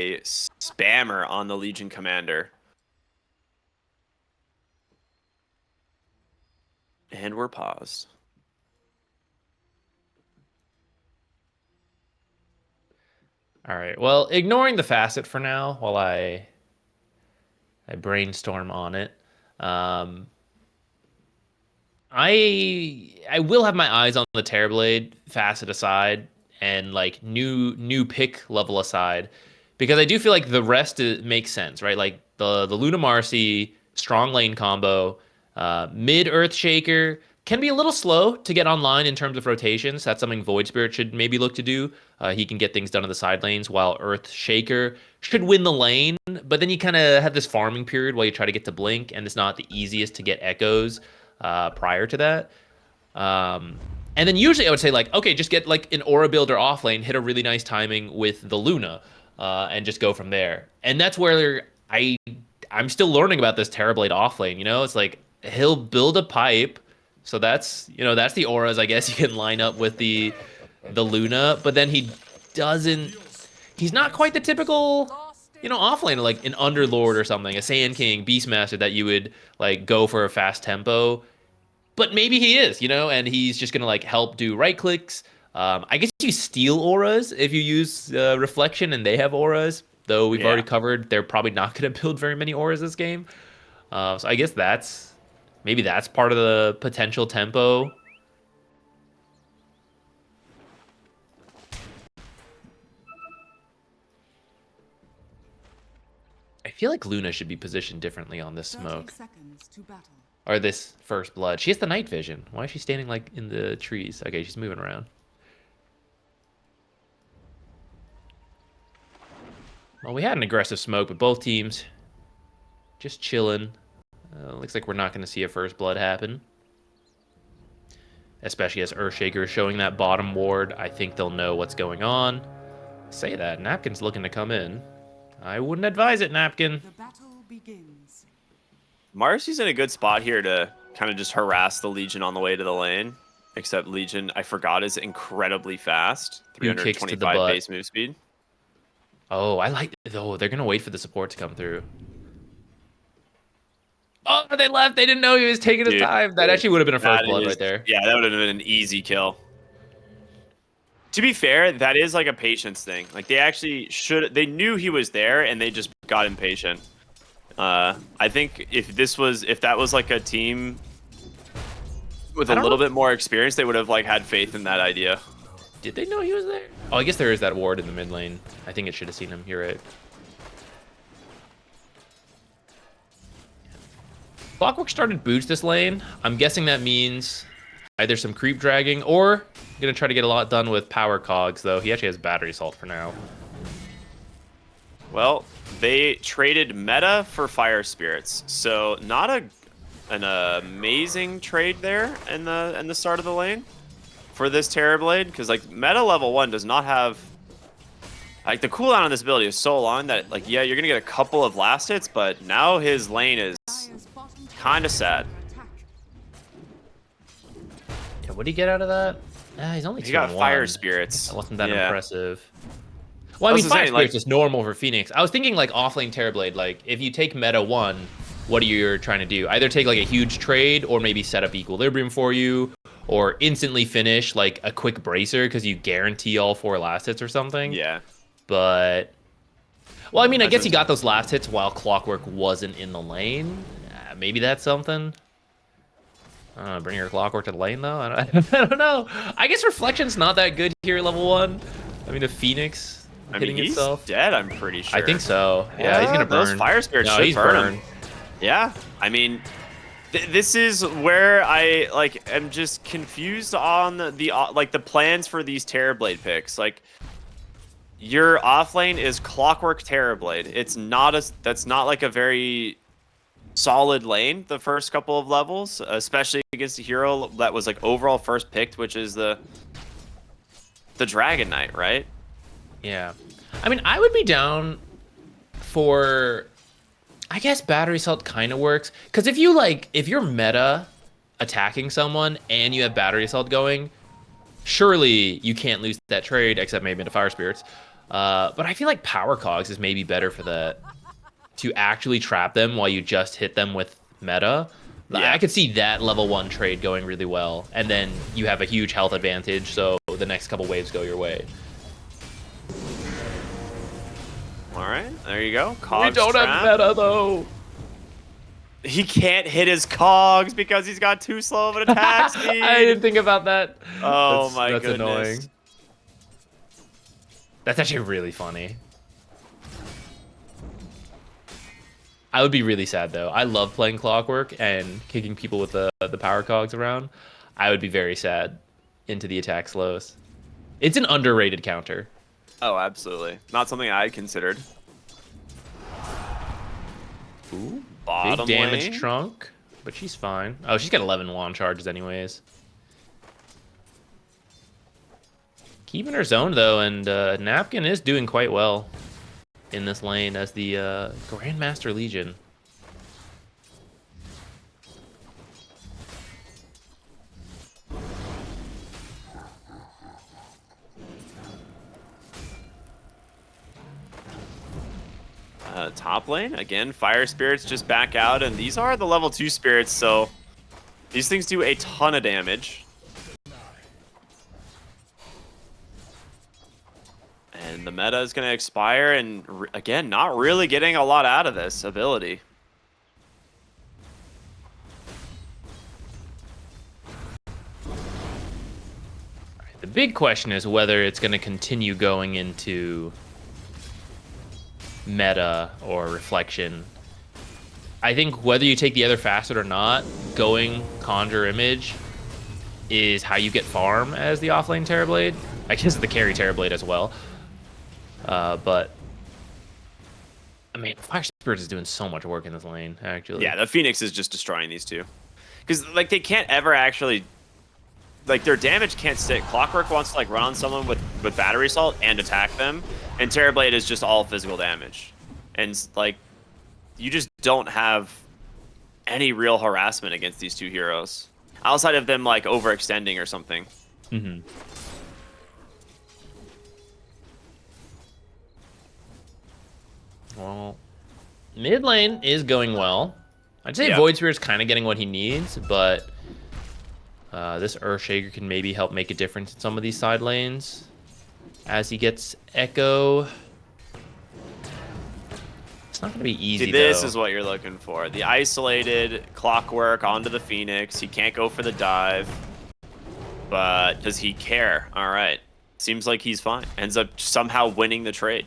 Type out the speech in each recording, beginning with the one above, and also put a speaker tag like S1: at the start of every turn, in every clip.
S1: spammer on the Legion commander. And we're paused.
S2: All right. Well, ignoring the facet for now while I brainstorm on it. Um, I will have my eyes on the Terrorblade facet aside and like new pick level aside because I do feel like the rest makes sense, right? Like the Luna Marcy strong lane combo, mid Earth Shaker can be a little slow to get online in terms of rotations. That's something Void Spirit should maybe look to do. He can get things done in the side lanes while Earth Shaker should win the lane, but then you kind of have this farming period while you try to get to Blink, and it's not the easiest to get echoes prior to that. Um, and then usually I would say like, okay, just get like an aura builder off lane, hit a really nice timing with the Luna, and just go from there. And that's where I'm still learning about this Terrorblade off lane. You know, it's like he'll build a pipe, so that's the auras I guess you can line up with the Luna, but then doesn't. He's not quite the typical off laner like an Underlord or something, a Sand King, Beastmaster that you would like go for a fast tempo, but maybe he is, and he's just gonna like help do right clicks. I guess you steal auras if you use reflection and they have auras. Though we've already covered, they're probably not gonna build very many auras this game. So I guess maybe that's part of the potential tempo. I feel like Luna should be positioned differently on this smoke. Or this first blood. She has the night vision. Why is she standing like in the trees? Okay, she's moving around. Well, we had an aggressive smoke, but both teams just chilling. Looks like we're not going to see a first blood happen. Especially as Earthshaker is showing that bottom ward. I think they'll know what's going on. Say that. Napkin's looking to come in. I wouldn't advise it, Napkin.
S3: The battle begins.
S1: Marcy's in a good spot here to kind of just harass the Legion on the way to the lane. Except Legion, I forgot, is incredibly fast. 325 base move speed.
S2: Oh, I like it. Oh, they're going to wait for the support to come through. Oh, they left. They didn't know he was taking his time. That actually would have been a first blood right there.
S1: Yeah, that would have been an easy kill. To be fair, that is like a patience thing. Like they actually they knew he was there and they just got impatient. I think if that was like a team with a little bit more experience, they would have like had faith in that idea.
S2: Did they know he was there? Oh, I guess there is that ward in the mid lane. I think it should have seen him. You're right. Clockwork started boots this lane. I'm guessing that means either some creep dragging or gonna try to get a lot done with power cogs, though. He actually has battery assault for now.
S1: Well, they traded meta for fire spirits, so not an amazing trade there in the start of the lane for this Terrorblade, because like meta level 1 does not have like the cooldown on this ability is so long that like yeah, you're gonna get a couple of last hits, but now his lane is kind of sad.
S2: Yeah, what did he get out of that? He
S1: got fire spirits.
S2: That wasn't that impressive. Well, I mean, fire spirits is normal for Phoenix. I was thinking like offlane Terrorblade. Like if you take meta 1, what are you trying to do? Either take like a huge trade or maybe set up equilibrium for you, or instantly finish like a quick bracer because you guarantee all 4 last hits or something.
S1: Yeah.
S2: But well, I mean, I guess he got those last hits while Clockwork wasn't in the lane. Maybe that's something. Bring your Clockwork to the lane, though? I don't know. I guess Reflection's not that good here at level 1. I mean, the Phoenix hitting itself.
S1: He's dead, I'm pretty sure.
S2: I think so. Yeah, he's going to burn.
S1: Those fire spirits should burn him. Yeah, I mean, this is where I, like, am just confused on the plans for these Terrorblade picks. Like, your offlane is Clockwork Terrorblade. That's not, like, a very solid lane the first couple of levels, especially against a hero that was like overall first picked, which is the Dragon Knight, right?
S2: Yeah, I mean, I would be down for, I guess battery assault kind of works, because if you're meta attacking someone and you have battery assault going, surely you can't lose that trade, except maybe into fire spirits. But I feel like Power Cogs is maybe better for that. To actually trap them while you just hit them with meta.
S1: Yeah.
S2: I could see that level 1 trade going really well. And then you have a huge health advantage, so the next couple waves go your way.
S1: All right, there you go.
S2: We
S1: Cogs
S2: don't
S1: trap.
S2: have meta, though.
S1: He can't hit his cogs because he's got too slow of an attack speed.
S2: I didn't think about that.
S1: Oh my
S2: that's
S1: goodness.
S2: annoying. That's actually really funny. I would be really sad though. I love playing Clockwork and kicking people with the power cogs around. I would be very sad into the attack slows. It's an underrated counter.
S1: Oh, absolutely. Not something I had considered.
S2: Ooh,
S1: Bottom
S2: big damage
S1: lane.
S2: trunk, but she's fine. Oh, she's got 11 wand charges anyways. Keeping her zoned though, and Napkin is doing quite well in this lane as the Grandmaster Legion.
S1: Top lane, again, fire spirits just back out, and these are the level 2 spirits, so these things do a ton of damage. And the meta is going to expire, and again, not really getting a lot out of this ability.
S2: The big question is whether it's going to continue going into meta or reflection. I think whether you take the other facet or not, going Conjure Image is how you get farm as the offlane Terrorblade. I guess the carry Terrorblade as well. But I mean, Fire Spirit is doing so much work in this lane, actually.
S1: Yeah, the Phoenix is just destroying these two. Because, like, they can't ever actually... Like, their damage can't stick. Clockwork wants to, like, run on someone with Battery Assault and attack them. And Terrorblade is just all physical damage. And, like, you just don't have any real harassment against these two heroes. Outside of them, like, overextending or something.
S2: Mm-hmm. Well, mid lane is going well. I'd say Void Spirit's kind of getting what he needs, but this Earthshaker can maybe help make a difference in some of these side lanes as he gets Echo. It's not going to be easy,
S1: See, this
S2: though.
S1: is what you're looking for. The isolated Clockwork onto the Phoenix. He can't go for the dive. But does he care? All right. Seems like he's fine. Ends up somehow winning the trade.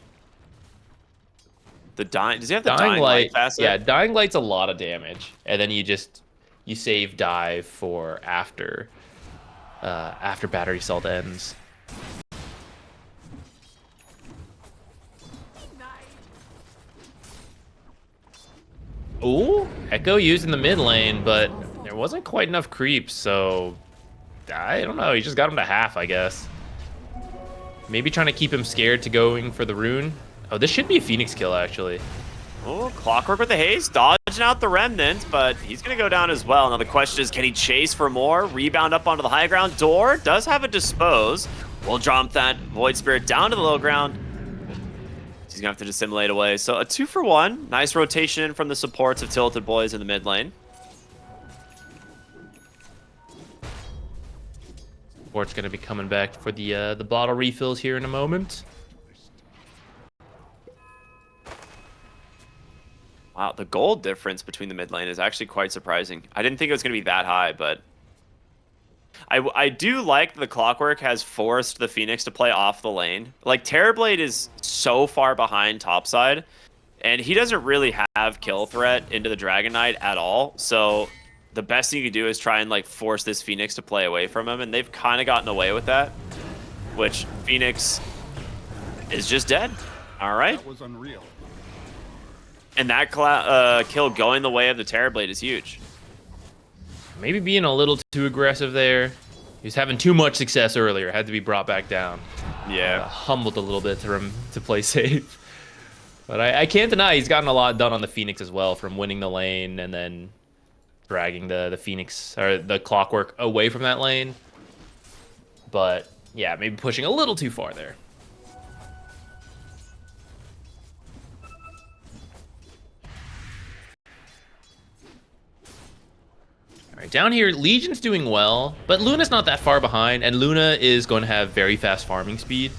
S1: The does he have the dying light facet?
S2: Yeah, Dying Light's a lot of damage. And then you save dive for after Battery Assault ends. Ooh, Echo used in the mid lane, but there wasn't quite enough creeps, so I don't know. He just got him to half, I guess. Maybe trying to keep him scared to going for the rune. Oh, this should be a Phoenix kill, actually.
S1: Oh, Clockwork with the haste, dodging out the remnant, but he's going to go down as well. Now the question is, can he chase for more? Rebound up onto the high ground. Door does have a dispose. We'll jump that Void Spirit down to the low ground. He's going to have to dissimulate away. So a 2-for-1. Nice rotation from the supports of Tilted Boys in the mid lane.
S2: Support's going to be coming back for the bottle refills here in a moment.
S1: Wow, the gold difference between the mid lane is actually quite surprising. I didn't think it was going to be that high, but I do like the Clockwork has forced the Phoenix to play off the lane. Like, Terrorblade is so far behind topside, and he doesn't really have kill threat into the Dragon Knight at all. So the best thing you can do is try and, like, force this Phoenix to play away from him, and they've kind of gotten away with that, which Phoenix is just dead. All right.
S3: That was unreal.
S1: And that kill going the way of the Terrorblade is huge.
S2: Maybe being a little too aggressive there. He was having too much success earlier. Had to be brought back down.
S1: Yeah.
S2: Humbled a little bit to play safe. But I can't deny he's gotten a lot done on the Phoenix as well, from winning the lane and then dragging the Phoenix or the Clockwork away from that lane. But yeah, maybe pushing a little too far there. down here, Legion's doing well, but Luna's not that far behind, and Luna is going to have very fast farming speed.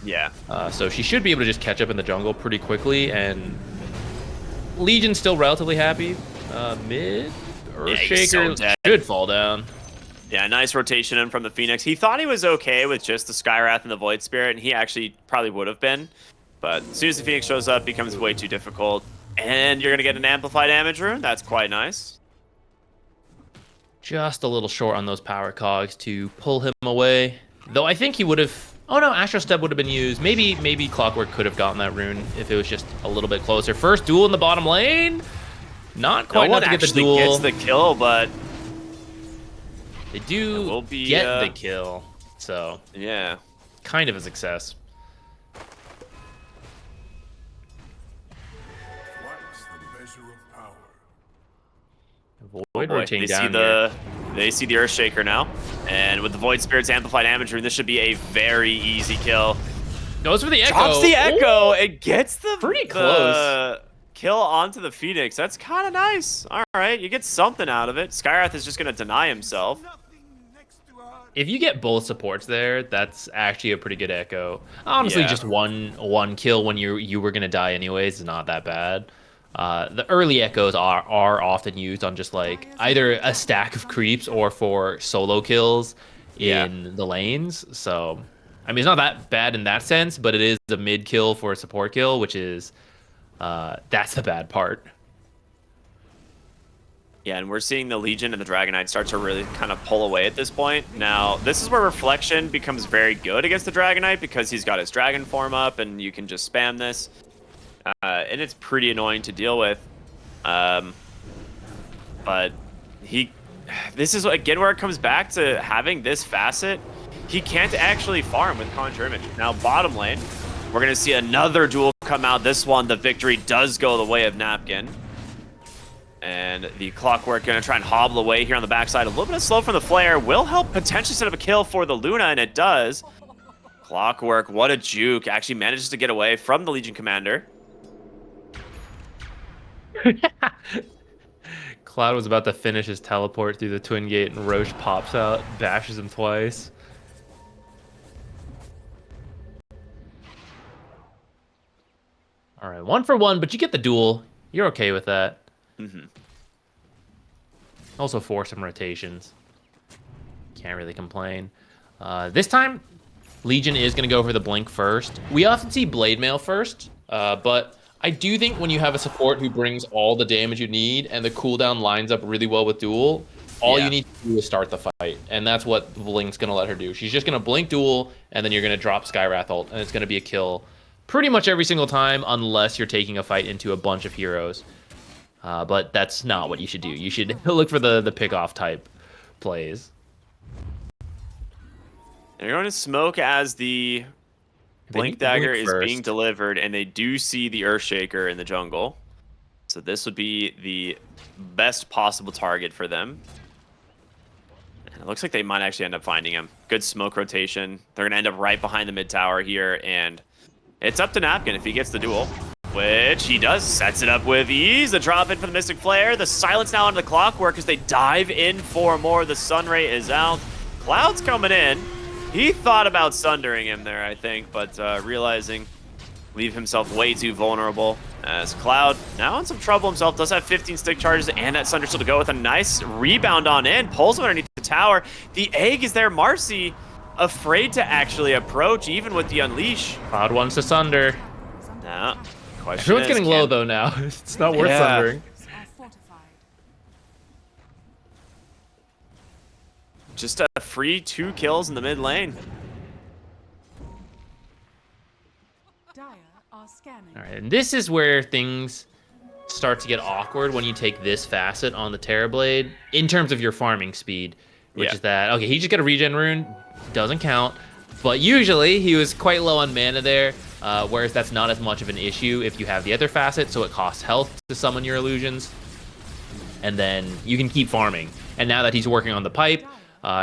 S1: Yeah.
S2: So she should be able to just catch up in the jungle pretty quickly, and Legion's still relatively happy. Mid, Earthshaker should fall down.
S1: Yeah, nice rotation in from the Phoenix. He thought he was okay with just the Skywrath and the Void Spirit, and he actually probably would have been. But as soon as the Phoenix shows up, it becomes way too difficult. And you're going to get an Amplified Damage Rune. That's quite nice.
S2: Just a little short on those power cogs to pull him away. Though I think he would have... Oh no, Astro Step would have been used. Maybe Clockwork could have gotten that rune if it was just a little bit closer. First duel in the bottom lane. Not quite enough to get the duel.
S1: No one actually gets the kill, but...
S2: They do get the kill. So,
S1: yeah.
S2: Kind of a success. Void rotating down here.
S1: They see the Earthshaker now, and with the Void Spirit's Amplified Damage Rune, this should be a very easy kill.
S2: Goes for the Echo.
S1: Drops the Echo. It gets the
S2: pretty close
S1: kill onto the Phoenix. That's kind of nice. All right, you get something out of it. Skywrath is just going to deny himself.
S2: If you get both supports there, that's actually a pretty good Echo. Honestly, just one kill when you were going to die anyways is not that bad. The early Echoes are often used on just like either a stack of creeps or for solo kills in the lanes. So, I mean, it's not that bad in that sense, but it is a mid kill for a support kill, which is, that's the bad part.
S1: Yeah, and we're seeing the Legion and the Dragon Knight start to really kind of pull away at this point. Now, this is where Reflection becomes very good against the Dragon Knight because he's got his Dragon form up and you can just spam this. And it's pretty annoying to deal with. But this is, again, where it comes back to having this facet. He can't actually farm with Conjure Image. Now, bottom lane, we're going to see another duel come out. This one, the victory does go the way of Napkin. And the Clockwork going to try and hobble away here on the backside. A little bit of slow from the Flare will help potentially set up a kill for the Luna, and it does. Clockwork, what a juke. Actually manages to get away from the Legion Commander.
S2: Cloud was about to finish his teleport through the Twin Gate, and Roche pops out, bashes him twice. All right, 1 for 1, but you get the duel. You're okay with that.
S1: Mm-hmm.
S2: Also force some rotations. Can't really complain. This time, Legion is going to go for the Blink first. We often see Blade Mail first, but I do think when you have a support who brings all the damage you need and the cooldown lines up really well with duel, all you need to do is start the fight. And that's what Blink's going to let her do. She's just going to blink duel, and then you're going to drop Skywrath ult, and it's going to be a kill pretty much every single time unless you're taking a fight into a bunch of heroes. But that's not what you should do. You should look for the pick-off type plays.
S1: They're going to smoke as the Blink Dagger is being delivered, and they do see the Earthshaker in the jungle. So this would be the best possible target for them. And it looks like they might actually end up finding him. Good smoke rotation. They're going to end up right behind the mid tower here, and it's up to Napkin if he gets the duel. Which he does, sets it up with ease. The drop in for the Mystic Flare. The silence now onto the Clockwork as they dive in for more. The Sunray is out. Cloud's coming in. He thought about sundering him there, I think, but realizing leave himself way too vulnerable. As Cloud, now in some trouble himself, does have 15 stick charges and that Sunder still to go with a nice rebound on in. Pulls him underneath the tower. The egg is there. Marcy afraid to actually approach, even with the Unleash.
S2: Cloud wants to Sunder.
S1: Now,
S2: everyone's getting low though now. It's not worth sundering.
S1: Just a free 2 kills in the mid lane.
S2: All right, and this is where things start to get awkward when you take this facet on the Terrorblade in terms of your farming speed, which is that, okay, he just got a regen rune, doesn't count, but usually he was quite low on mana there, whereas that's not as much of an issue if you have the other facet, so it costs health to summon your illusions, and then you can keep farming. And now that he's working on the pipe,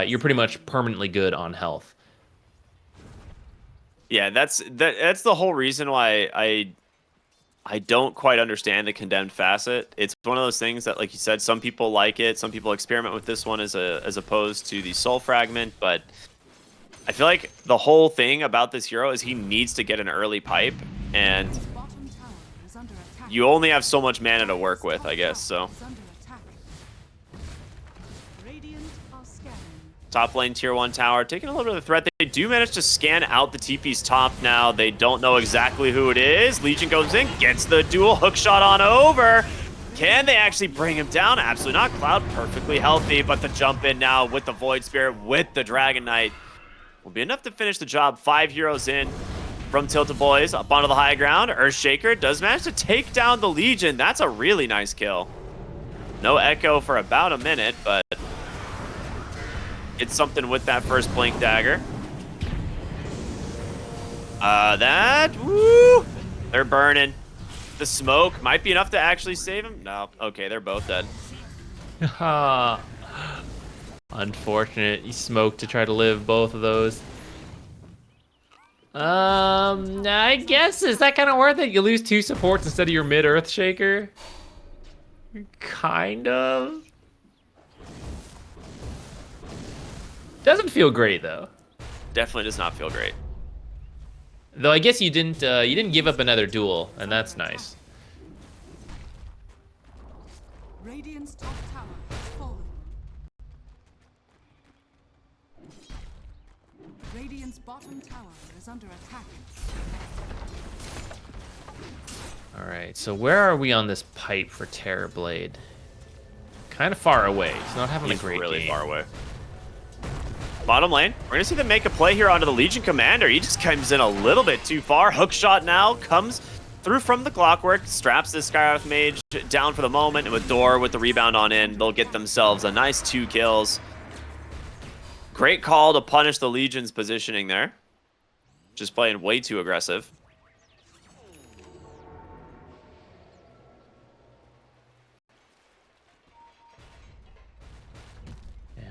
S2: you're pretty much permanently good on health.
S1: Yeah, that's the whole reason why I I don't quite understand the condemned facet. It's one of those things that, like you said, some people like it. Some people experiment with this one as opposed to the soul fragment. But I feel like the whole thing about this hero is he needs to get an early pipe, and you only have so much mana to work with, I guess. So top lane tier 1 tower taking a little bit of the threat. They do manage to scan out the TP's top now. They don't know exactly who it is. Legion goes in, gets the dual hook shot on over. Can they actually bring him down? Absolutely not. Cloud perfectly healthy, but the jump in now with the Void Spirit, with the Dragon Knight, will be enough to finish the job. 5 heroes in from Tilted Boys up onto the high ground. Earthshaker does manage to take down the Legion. That's a really nice kill. No echo for about a minute, but it's something with that first Blink Dagger. Woo! They're burning. The smoke might be enough to actually save him. No, okay, they're both dead.
S2: Unfortunate. He smoked to try to live both of those. I guess, is that kind of worth it? You lose 2 supports instead of your mid Earthshaker? Kind of. Doesn't feel great though.
S1: Definitely does not feel great.
S2: Though I guess you didn't give up another duel, and that's nice.
S3: Radiant's top tower has fallen. Radiant's bottom tower is under attack.
S2: All right, so where are we on this pipe for Terrorblade? Kind of far away. He's not having a great
S1: really
S2: game.
S1: far away. Bottom lane, we're gonna see them make a play here onto the Legion Commander. He just comes in a little bit too far. Hook shot now comes through from the Clockwork, straps this Skywrath Mage down for the moment, and with Door with the rebound on in, they'll get themselves a nice 2 kills. Great call to punish the Legion's positioning there. Just playing way too aggressive.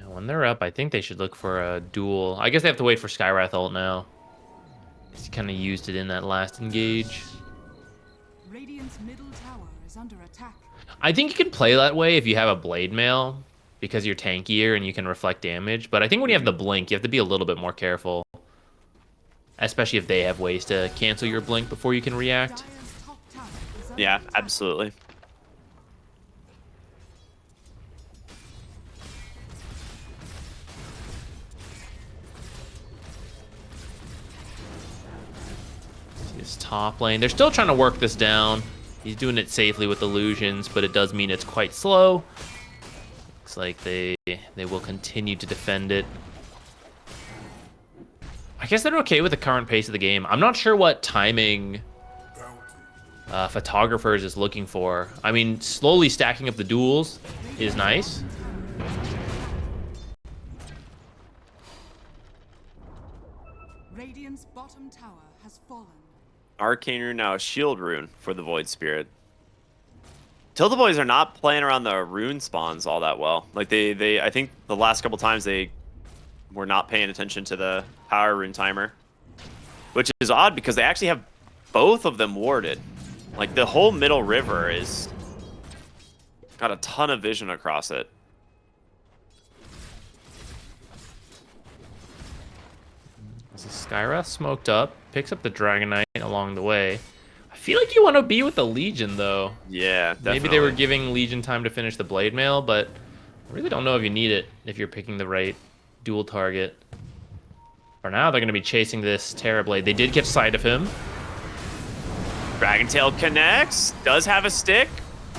S2: When they're up, I think they should look for a duel. I guess they have to wait for Skywrath ult now. He kind of used it in that last engage.
S3: Radiant's middle tower is under attack.
S2: I think you can play that way if you have a Blade Mail, because you're tankier and you can reflect damage. But I think when you have the Blink, you have to be a little bit more careful. Especially if they have ways to cancel your Blink before you can react.
S3: Dire's top tower is under
S1: Yeah,
S3: attack.
S1: absolutely.
S2: His top lane. They're still trying to work this down. He's doing it safely with illusions, but it does mean it's quite slow. Looks like they will continue to defend it. I guess they're okay with the current pace of the game. I'm not sure what timing Photographers is looking for. I mean, slowly stacking up the duels is nice.
S3: Radiant's bottom tower has fallen.
S1: Arcane Rune now a shield rune for the Void Spirit. Tilted Boys are not playing around the rune spawns all that well. Like I think the last couple times they were not paying attention to the power rune timer, which is odd because they actually have both of them warded. Like the whole middle river is got a ton of vision across it.
S2: As the Skywrath smoked up, picks up the Dragon Knight along the way. I feel like you want to be with the Legion, though.
S1: Yeah, definitely.
S2: Maybe they were giving Legion time to finish the Blade Mail, but I really don't know if you need it if you're picking the right dual target. For now, they're going to be chasing this Terrorblade. They did catch sight of him.
S1: Dragon Tail connects, does have a stick.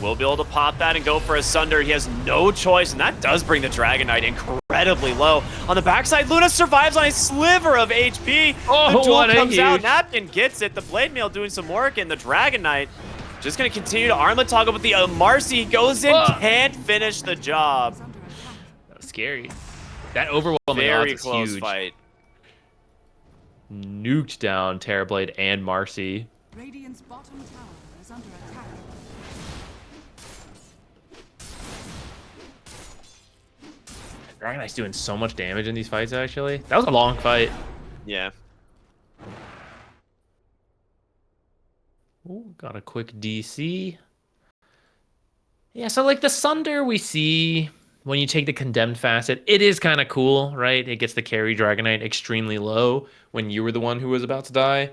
S1: Will be able to pop that and go for a Sunder. He has no choice, and that does bring the Dragon Knight incredibly low. On the backside, Luna survives on a sliver of HP.
S2: Oh,
S1: the duel
S2: what a
S1: comes out.
S2: huge-
S1: Napkin gets it. The Blade Mail doing some work, and the Dragon Knight just going to continue to armlet toggle, but the Marcy goes in, can't finish the job.
S3: Is under attack.
S2: That was scary. That overwhelming
S1: Very
S2: odds is
S1: close
S2: huge.
S1: fight.
S2: Nuked down Terrorblade and Marcy.
S3: Radiant's bottom tower is under attack.
S2: Dragon Knight's doing so much damage in these fights, actually. That was a long fight.
S1: Yeah.
S2: Ooh, Got a quick DC. Yeah, so like the Sunder we see when you take the Condemned facet, it is kind of cool, right? It gets the carry Dragonite extremely low when you were the one who was about to die.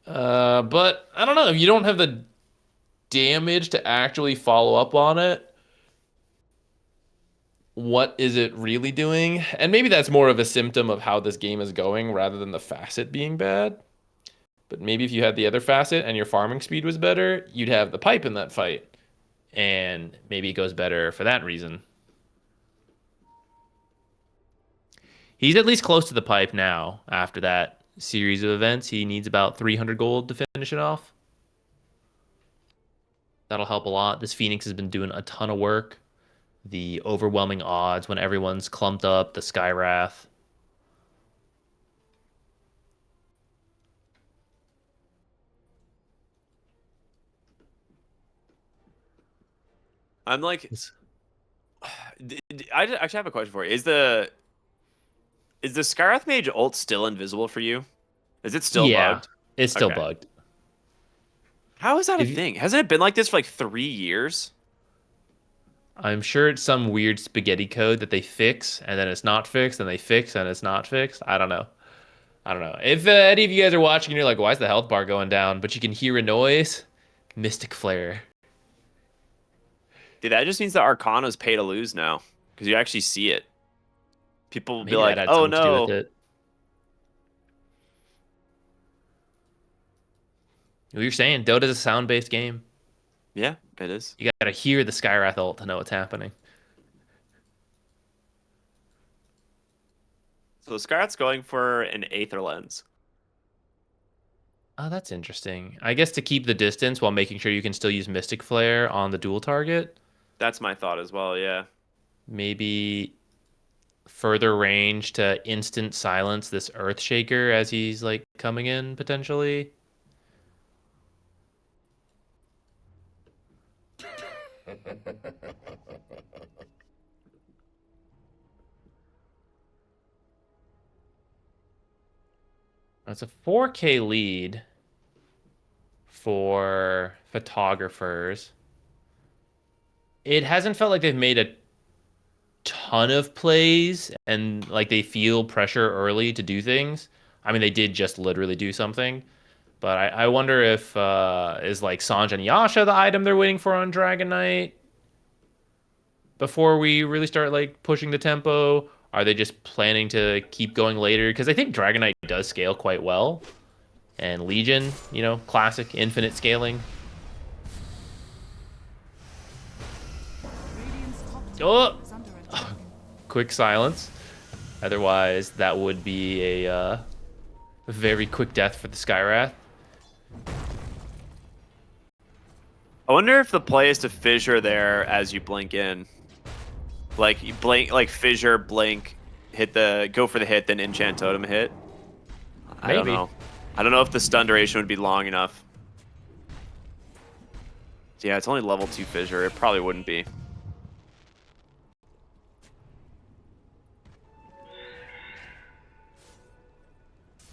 S2: But I don't know, if you don't have the damage to actually follow up on it, what is it really doing? And maybe that's more of a symptom of how this game is going rather than the facet being bad. But maybe if you had the other facet and your farming speed was better, you'd have the pipe in that fight. And maybe it goes better for that reason. He's at least close to the pipe now after that series of events. He needs about 300 gold to finish it off. That'll help a lot. This Phoenix has been doing a ton of work. The overwhelming odds when everyone's clumped up, the Skywrath.
S1: I'm like, I actually have a question for you. Is the Skywrath Mage ult still invisible for you? Is it still bugged?
S2: It's still
S1: Okay.
S2: bugged.
S1: How is that a thing? Hasn't it been like this for like 3 years?
S2: I'm sure it's some weird spaghetti code that they fix, and then it's not fixed, and they fix, and it's not fixed. I don't know. If any of you guys are watching and you're like, why is the health bar going down? But you can hear a noise. Mystic Flare.
S1: Dude, that just means that Arcana's pay to lose now. Because you actually see it. People will be
S2: Maybe
S1: like,
S2: that had
S1: oh
S2: something to do with
S1: no.
S2: it. What you're saying, Dota's a sound-based game.
S1: Yeah, it is.
S2: You gotta hear the Skywrath ult to know what's happening.
S1: So Skywrath's going for an Aether Lens.
S2: Oh, that's interesting. I guess to keep the distance while making sure you can still use Mystic Flare on the dual target.
S1: That's my thought as well, yeah.
S2: Maybe further range to instant silence this Earthshaker as he's like coming in potentially. That's a 4K lead for photographers. It hasn't felt like they've made a ton of plays and like they feel pressure early to do things. I mean, they did just literally do something, but I wonder if is like Sanj and Yasha the item they're waiting for on Dragon Knight before we really start like pushing the tempo? Are they just planning to keep going later? Because I think Dragon Knight does scale quite well, and Legion, you know, classic infinite scaling.
S3: Radiant's top
S2: Oh!
S3: tower is under attack.
S2: Quick silence. Otherwise, that would be a very quick death for the Skywrath.
S1: I wonder if the play is to fissure there as you blink in. Like you blink, like fissure, blink, go for the hit, then enchant totem hit. I don't
S2: Maybe.
S1: know. I don't know if the stun duration would be long enough. Yeah, it's only level 2 fissure. It probably wouldn't be.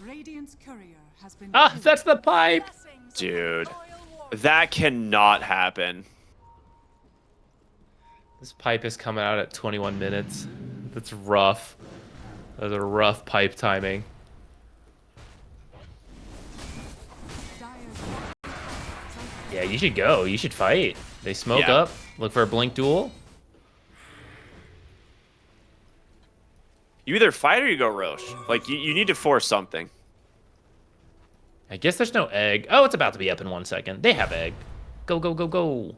S3: Radiant's courier has been
S2: Ah,
S3: killed.
S2: that's the pipe!
S1: Dude, that cannot happen.
S2: This pipe is coming out at 21 minutes. That's rough. That's a rough pipe timing.
S3: Dire's
S2: Yeah, you should go. You should fight. They smoke
S1: Yeah.
S2: up. Look for a blink duel.
S1: You either fight or you go Roche. Like, you need to force something.
S2: I guess there's no egg. Oh, it's about to be up in 1 second. They have egg. Go, go, go, go.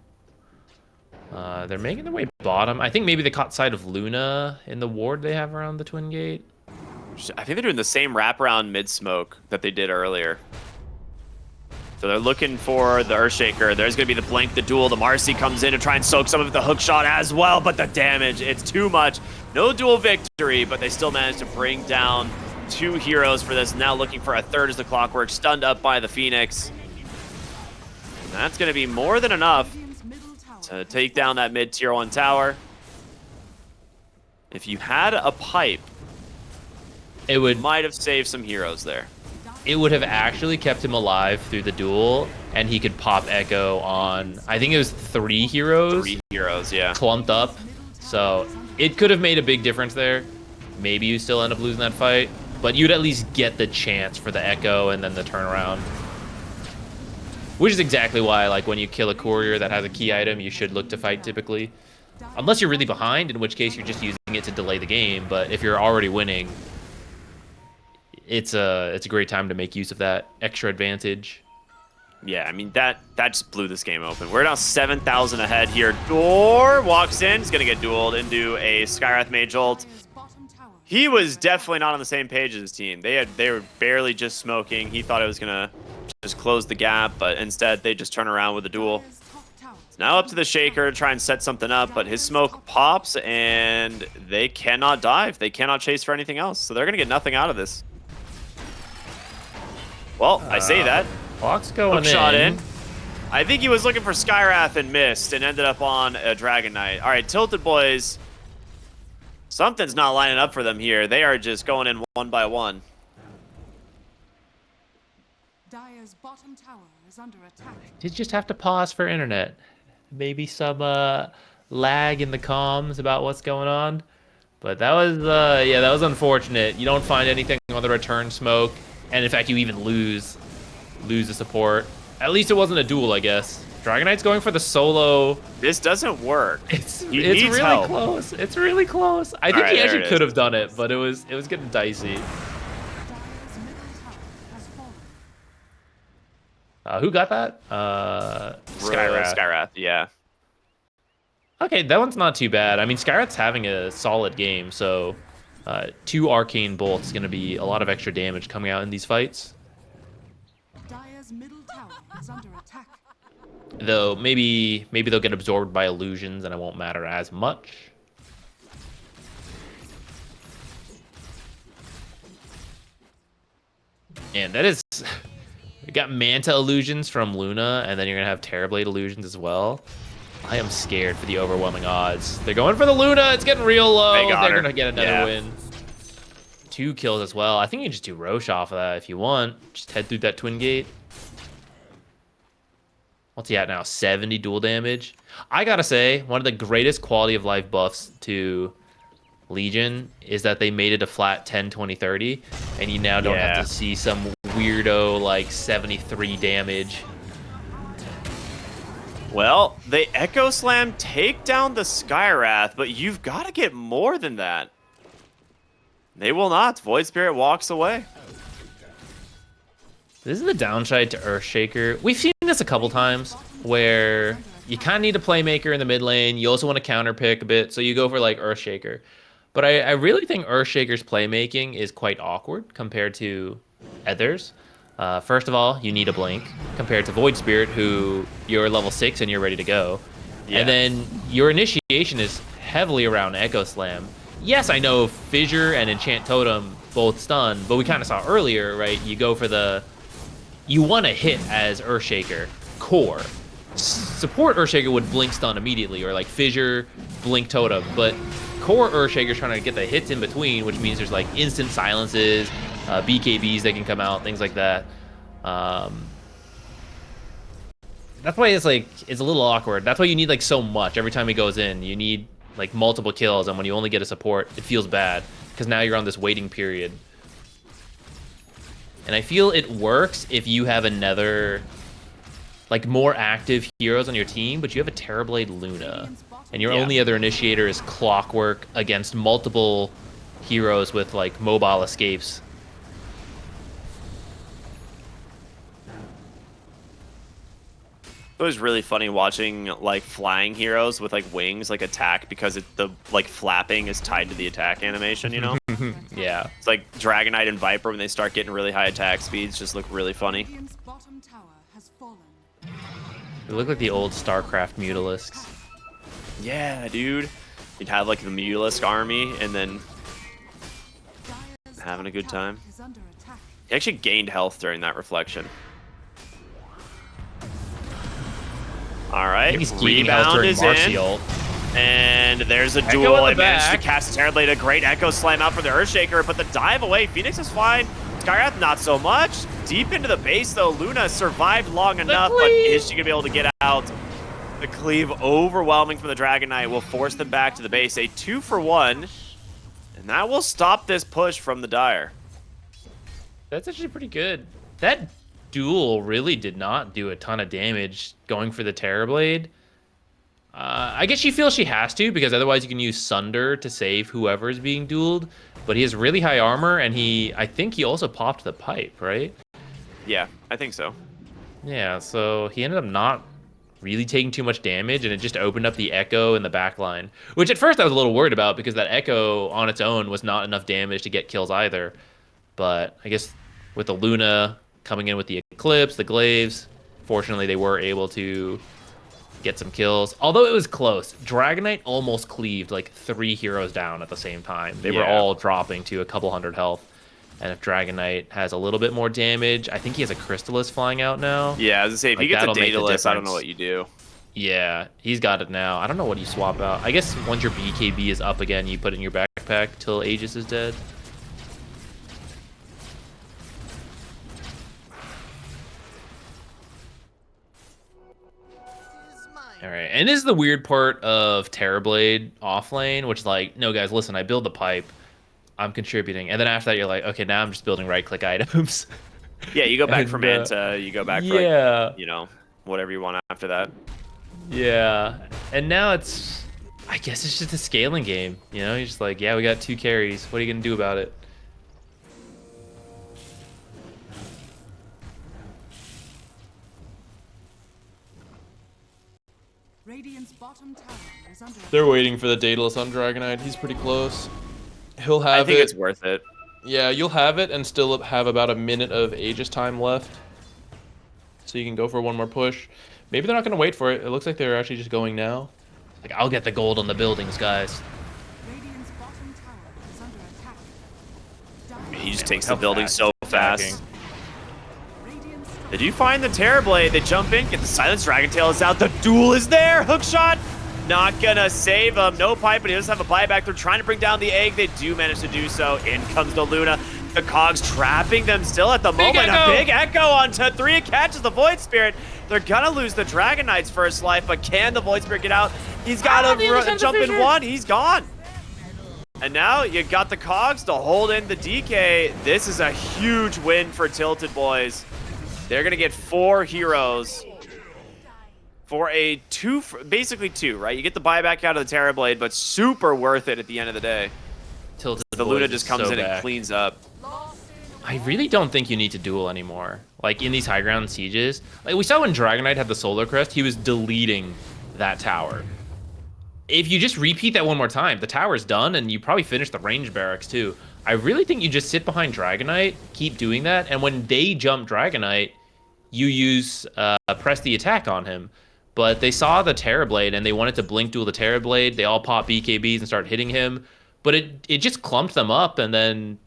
S2: They're making their way bottom. I think maybe they caught sight of Luna in the ward they have around the Twin Gate.
S1: I think they're doing the same wraparound mid-smoke that they did earlier. So they're looking for the Earthshaker. There's going to be the blink, the duel. The Marcy comes in to try and soak some of the hook shot as well, but the damage, it's too much. No duel victory, but they still managed to bring down 2 heroes for this. Now looking for a third as the Clockwork, stunned up by the Phoenix. And that's going to be more than enough
S3: Radiant's middle tower
S1: to take down that mid-tier 1 tower. If you had a pipe,
S2: It would
S1: might have saved some heroes there.
S3: Dire's
S2: it would have actually kept him alive through the duel, and he could pop Echo on, I think it was 3 heroes.
S1: 3 heroes, yeah.
S2: Clumped up. So it could have made a big difference there. Maybe you still end up losing that fight, but you'd at least get the chance for the Echo and then the turnaround. Which is exactly why, like, when you kill a courier that has a key item, you should look to fight typically. Unless you're really behind, in which case you're just using it to delay the game. But if you're already winning, it's a great time to make use of that extra advantage.
S1: Yeah, I mean, that just blew this game open. We're now 7,000 ahead here. Door walks in. He's going to get dueled into a Skywrath Mage ult. He was definitely not on the same page as his team. They were barely just smoking. He thought it was going to just close the gap, but instead they just turn around with a duel. It's now up to the Shaker to try and set something up, but his smoke pops, and they cannot dive. They cannot chase for anything else, so they're going to get nothing out of this. Well, I say that.
S2: Clock's going
S1: Hook shot in. I think he was looking for Skywrath and missed and ended up on a Dragon Knight. All right, Tilted Boys. Something's not lining up for them here. They are just going in one by one.
S3: Dire's bottom tower is under attack.
S2: Did just have to pause for internet. Maybe some lag in the comms about what's going on. But that was, yeah, that was unfortunate. You don't find anything on the return smoke. And in fact, you even lose the support. At least it wasn't a duel, I guess. Dragon Knight's going for the solo.
S1: This doesn't work.
S2: It's really
S1: help.
S2: close. It's really close. I think
S1: right,
S2: he actually
S1: there it
S2: could have done it, but it was getting dicey.
S3: Dire's middle tower has fallen.
S2: Who got that? Skywrath.
S1: Skywrath, yeah.
S2: Okay, that one's not too bad. I mean, Skywrath's having a solid game, so 2 arcane bolts is going to be a lot of extra damage coming out in these fights.
S3: Dire's middle tower is under attack.
S2: Though maybe they'll get absorbed by illusions and it won't matter as much. And that is, we got Manta illusions from Luna, and then you're gonna have Terrorblade illusions as well. I am scared for the overwhelming odds. They're going for the Luna. It's getting real low. They're gonna get another win. 2 kills as well. I think you can just do Roche off of that if you want. Just head through that Twin Gate. What's he at now? 70 dual damage. I gotta say, one of the greatest quality of life buffs to Legion is that they made it a flat 10, 20, 30, and you now don't have to see some weirdo like 73 damage.
S1: Well, they Echo Slam take down the Skywrath, but you've got to get more than that. They will not. Void Spirit walks away.
S2: This is the downside to Earthshaker. We've seen this a couple times where you kind of need a playmaker in the mid lane. You also want to counter pick a bit, so you go for like Earthshaker. But I really think Earthshaker's playmaking is quite awkward compared to others. First of all, you need a blink compared to Void Spirit, who you're level 6 and you're ready to go. Yeah. And then your initiation is heavily around Echo Slam. Yes, I know Fissure and Enchant Totem both stun, but we kind of saw earlier, right? You go for the... You want to hit as Earthshaker core. Support Earthshaker would blink stun immediately, or like Fissure, blink totem, but core Earthshaker's trying to get the hits in between, which means there's like instant silences, BKBs that can come out, things like that. That's why it's like, it's a little awkward. That's why you need like so much every time he goes in. You need like multiple kills, and when you only get a support, it feels bad because now you're on this waiting period. And I feel it works if you have another, like, more active heroes on your team, but you have a Terrorblade Luna, and your only other initiator is Clockwork against multiple heroes with, like, mobile escapes.
S1: It was really funny watching like flying heroes with like wings like attack because the like flapping is tied to the attack animation, you know?
S2: Yeah.
S1: It's like Dragon Knight and Viper when they start getting really high attack speeds just look really funny.
S3: Radiant's bottom tower has fallen.
S2: They look like the old StarCraft Mutalisks.
S1: Yeah, dude. You'd have like the Mutalisk army and then having a good time. He actually gained health during that reflection. All right, rebound is in, and there's a duel. I managed to cast Terrorblade, a great Echo Slam out for the Earthshaker, but the dive away, Phoenix is fine. Skywrath, not so much. Deep into the base, though. Luna survived long enough, but is she going to be able to get out? The cleave, overwhelming from the Dragon Knight, will force them back to the base. A 2-for-1, and that will stop this push from the Dire.
S2: That's actually pretty good. That duel really did not do a ton of damage going for the Terrorblade. I guess she feels she has to, because otherwise you can use Sunder to save whoever is being dueled. But he has really high armor, and I think he also popped the pipe, right?
S1: Yeah, I think so.
S2: Yeah, so he ended up not really taking too much damage, and it just opened up the Echo in the back line. Which at first I was a little worried about, because that Echo on its own was not enough damage to get kills either. But I guess with the Luna coming in with the Eclipse, the Glaives, fortunately they were able to get some kills. Although it was close. Dragon Knight almost cleaved like 3 heroes down at the same time. They were all dropping to a couple hundred health. And if Dragon Knight has a little bit more damage, I think he has a Crystallis flying out now.
S1: Yeah, I was gonna say, if he gets a Daedalus, I don't know what you do.
S2: Yeah, he's got it now. I don't know what you swap out. I guess once your BKB is up again, you put it in your backpack till Aegis is dead. All right, and this is the weird part of Terrorblade offlane, which is like, no guys, listen, I build the pipe, I'm contributing, and then after that you're like, okay, now I'm just building right-click items.
S1: Yeah, you go back for Manta, you go back for, like, you know, whatever you want after that.
S2: Yeah, and now it's, I guess it's just a scaling game, you know? You're just like, yeah, we got 2 carries, what are you gonna do about it?
S3: Radiant's bottom tower is under
S4: They're waiting for the Daedalus on Dragonite. He's pretty close. He'll have it.
S1: I think it's worth it.
S4: Yeah, you'll have it and still have about a minute of Aegis time left. So you can go for one more push. Maybe they're not going to wait for it. It looks like they're actually just going now.
S2: Like, I'll get the gold on the buildings, guys.
S3: Radiant's bottom tower is under attack.
S1: He just takes the building so fast.
S2: Attacking.
S3: Radiant's
S1: They do find the Terrorblade. They jump in, get the Silence Dragon Tail is out. The duel is there. Hook shot. Not gonna save him. No pipe, but he does have a buyback. They're trying to bring down the egg. They do manage to do so. In comes the Luna. The Cogs trapping them still at the moment. A big echo onto 3. It catches the Void Spirit. They're gonna lose the Dragon Knight's first life, but can the Void Spirit get out? He's got to jump in one. He's gone. And now you got the Cogs to hold in the DK. This is a huge win for Tilted Boys. They're gonna get 4 heroes for a basically 2, right? You get the buyback out of the Terrorblade, but super worth it at the end of the day.
S2: Tilted
S1: The Luna just comes in and cleans up.
S2: I really don't think you need to duel anymore. Like, in these high ground sieges. Like, we saw when Dragon Knight had the Solar Crest, he was deleting that tower. If you just repeat that one more time, the tower's done, and you probably finish the range barracks, too. I really think you just sit behind Dragon Knight, keep doing that, and when they jump Dragon Knight, you use press the attack on him. But they saw the Terrorblade, and they wanted to blink duel the Terrorblade. They all pop BKBs and start hitting him. But it just clumped them up, and then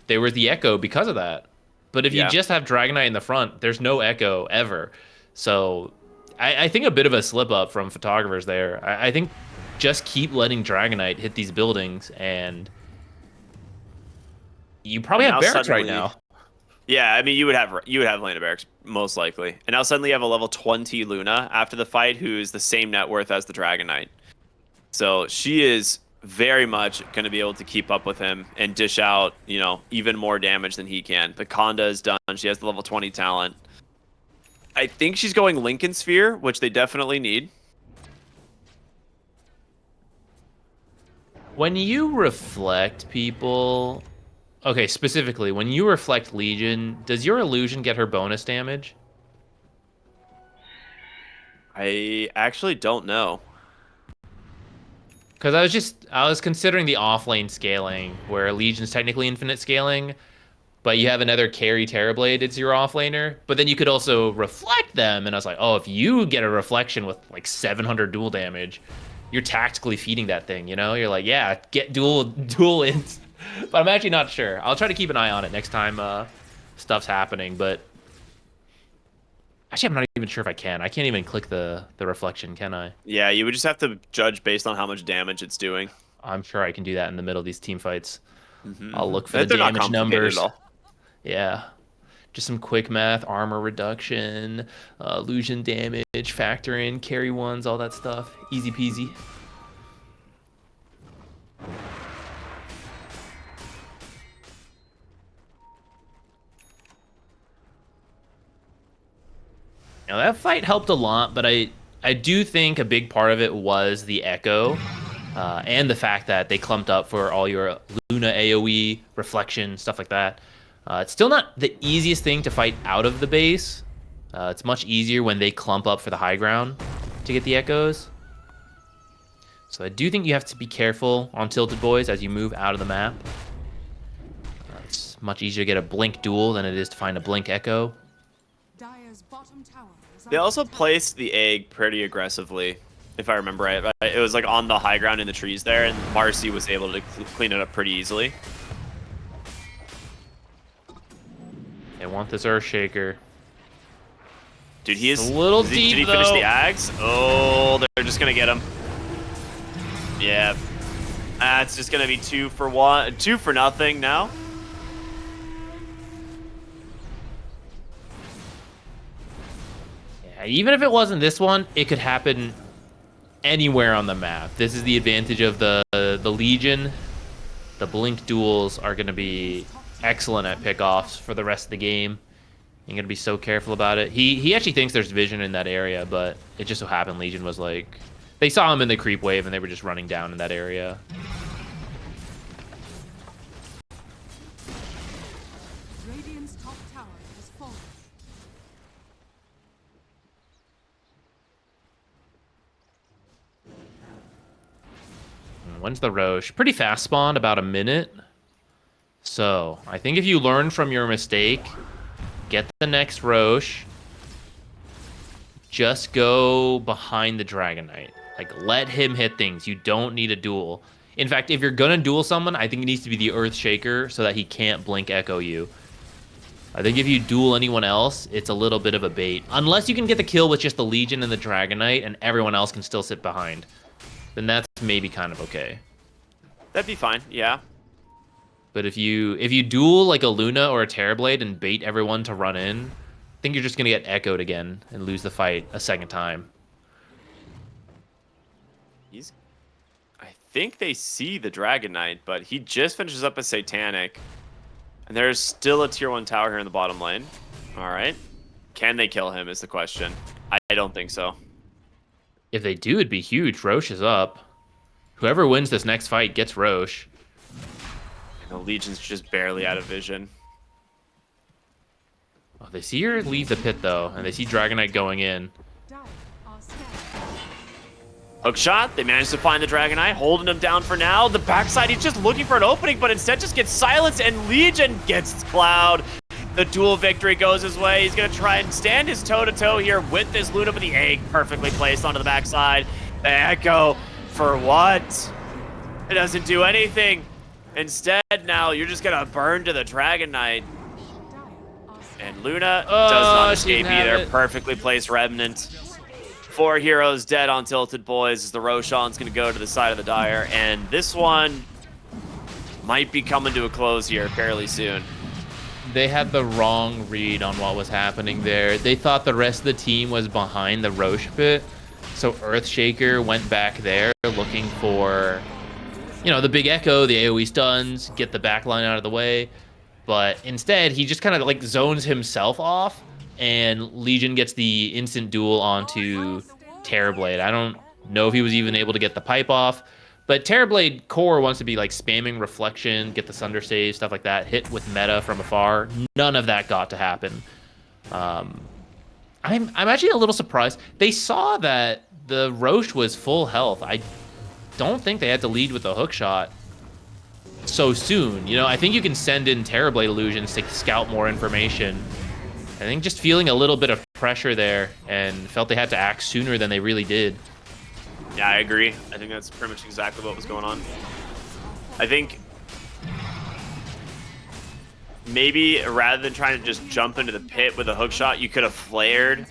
S2: there was the Echo because of that. But if you just have Dragon Knight in the front, there's no Echo ever. So I think a bit of a slip-up from photographers there. I think just keep letting Dragon Knight hit these buildings, and you probably have barracks right now.
S1: Yeah, I mean, you would have Lena Barracks, most likely. And now suddenly you have a level 20 Luna after the fight, who's the same net worth as the Dragon Knight. So she is very much going to be able to keep up with him and dish out, you know, even more damage than he can. The Conda is done. She has the level 20 talent. I think she's going Lincoln Sphere, which they definitely need.
S2: When you reflect people... Okay, specifically, when you reflect Legion, does your illusion get her bonus damage?
S1: I actually don't know.
S2: Because I was considering the offlane scaling, where Legion's technically infinite scaling, but you have another carry Terrorblade, it's your offlaner, but then you could also reflect them, and I was like, oh, if you get a reflection with like 700 dual damage, you're tactically feeding that thing, you know? You're like, yeah, get dual ins. But I'm actually not sure. I'll try to keep an eye on it next time stuff's happening, but actually I'm not even sure if I can. I can't even click the reflection, can I?
S1: Yeah, you would just have to judge based on how much damage it's doing.
S2: I'm sure I can do that in the middle of these team fights. I'll look for
S1: They're
S2: the
S1: not
S2: damage
S1: complicated
S2: numbers.
S1: at all.
S2: Yeah. Just some quick math, armor reduction, illusion damage, factor in, carry ones, all that stuff. Easy peasy. Now that fight helped a lot, but I do think a big part of it was the echo, and the fact that they clumped up for all your Luna AoE, reflection, stuff like that. It's still not the easiest thing to fight out of the base. It's much easier when they clump up for the high ground to get the echoes. So I do think you have to be careful on Tilted Boys as you move out of the map. It's much easier to get a blink duel than it is to find a blink echo.
S3: Dire's bottom tower is
S1: They
S3: under
S1: also
S3: attack.
S1: placed the egg pretty aggressively, if I remember right. It was like on the high ground in the trees there, and Marcy was able to clean it up pretty easily.
S2: They want this Earthshaker.
S1: Dude, he is
S2: It's a little
S1: did
S2: deep,
S1: he finish
S2: though.
S1: the axe? Oh, they're just gonna get him. Yeah, that's just gonna be 2 for 1, 2 for nothing now.
S2: Yeah, even if it wasn't this one, it could happen anywhere on the map. This is the advantage of the Legion. The blink duels are going to be excellent at pickoffs for the rest of the game. You're going to be so careful about it. He actually thinks there's vision in that area, but it just so happened Legion was like... They saw him in the creep wave, and they were just running down in that area.
S3: Radiant's top tower has fallen.
S2: When's the Roche? Pretty fast spawned, about a minute. So, I think if you learn from your mistake, get the next Roche, just go behind the Dragon Knight. Like, let him hit things. You don't need a duel. In fact, if you're gonna duel someone, I think it needs to be the Earthshaker so that he can't blink echo you. I think if you duel anyone else, it's a little bit of a bait. Unless you can get the kill with just the Legion and the Dragon Knight and everyone else can still sit behind. Then that's maybe kind of okay.
S1: That'd be fine, yeah.
S2: But if you duel like a Luna or a Terrorblade and bait everyone to run in, I think you're just gonna get echoed again and lose the fight a second time.
S1: I think they see the Dragon Knight, but he just finishes up a Satanic. And there's still a tier 1 tower here in the bottom lane. Alright. Can they kill him is the question. I don't think so.
S2: If they do, it'd be huge. Roche is up. Whoever wins this next fight gets Roche.
S1: The Legion's just barely out of vision.
S2: Oh, they see her leave the pit, though, and they see Dragon Knight going in.
S3: Dire are scared.
S1: Hook shot. They managed to find the Dragon Knight, holding him down for now. The backside, he's just looking for an opening, but instead just gets silenced, and Legion gets Cloud. The duel victory goes his way. He's going to try and stand his toe-to-toe here with this Luna, but the egg perfectly placed onto the backside. The Echo, for what? It doesn't do anything. Instead, now you're just going to burn to the Dragon Knight.
S3: Dire are scared.
S1: And Luna does not
S2: she
S1: escape
S2: didn't have
S1: either.
S2: it.
S1: Perfectly placed Remnant. 4 heroes dead on Tilted Boys as the Roshan's going to go to the side of the Dire. And this one might be coming to a close here fairly soon.
S2: They had the wrong read on what was happening there. They thought the rest of the team was behind the Roche pit. So Earthshaker went back there looking for, the big echo, the AoE stuns, get the backline out of the way. But instead, he just kind of like zones himself off, and Legion gets the instant duel onto Terrorblade. I don't know if he was even able to get the pipe off. But Terrorblade core wants to be like spamming reflection, get the Sunder save, stuff like that, hit with meta from afar. None of that got to happen. I'm actually a little surprised. They saw that the Roche was full health. I don't think they had to lead with a hook shot so soon. I think you can send in Terrorblade illusions to scout more information. I think just feeling a little bit of pressure there and felt they had to act sooner than they really did.
S1: Yeah, I agree. I think that's pretty much exactly what was going on. I think maybe rather than trying to just jump into the pit with a hook shot, you could have flared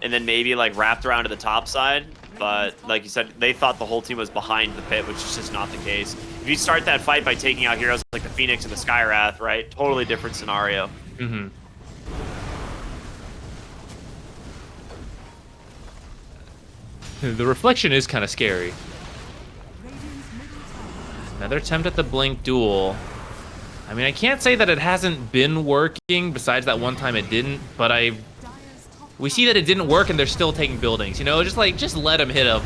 S1: and then maybe like wrapped around to the top side. But like you said, they thought the whole team was behind the pit, which is just not the case. If you start that fight by taking out heroes like the Phoenix and the Skywrath, right? Totally different scenario.
S2: Mm-hmm. The reflection is kind of scary. Another attempt at the blink duel. I mean, I can't say that it hasn't been working, besides that one time it didn't, but we see that it didn't work and they're still taking buildings, you know? Just let him hit him.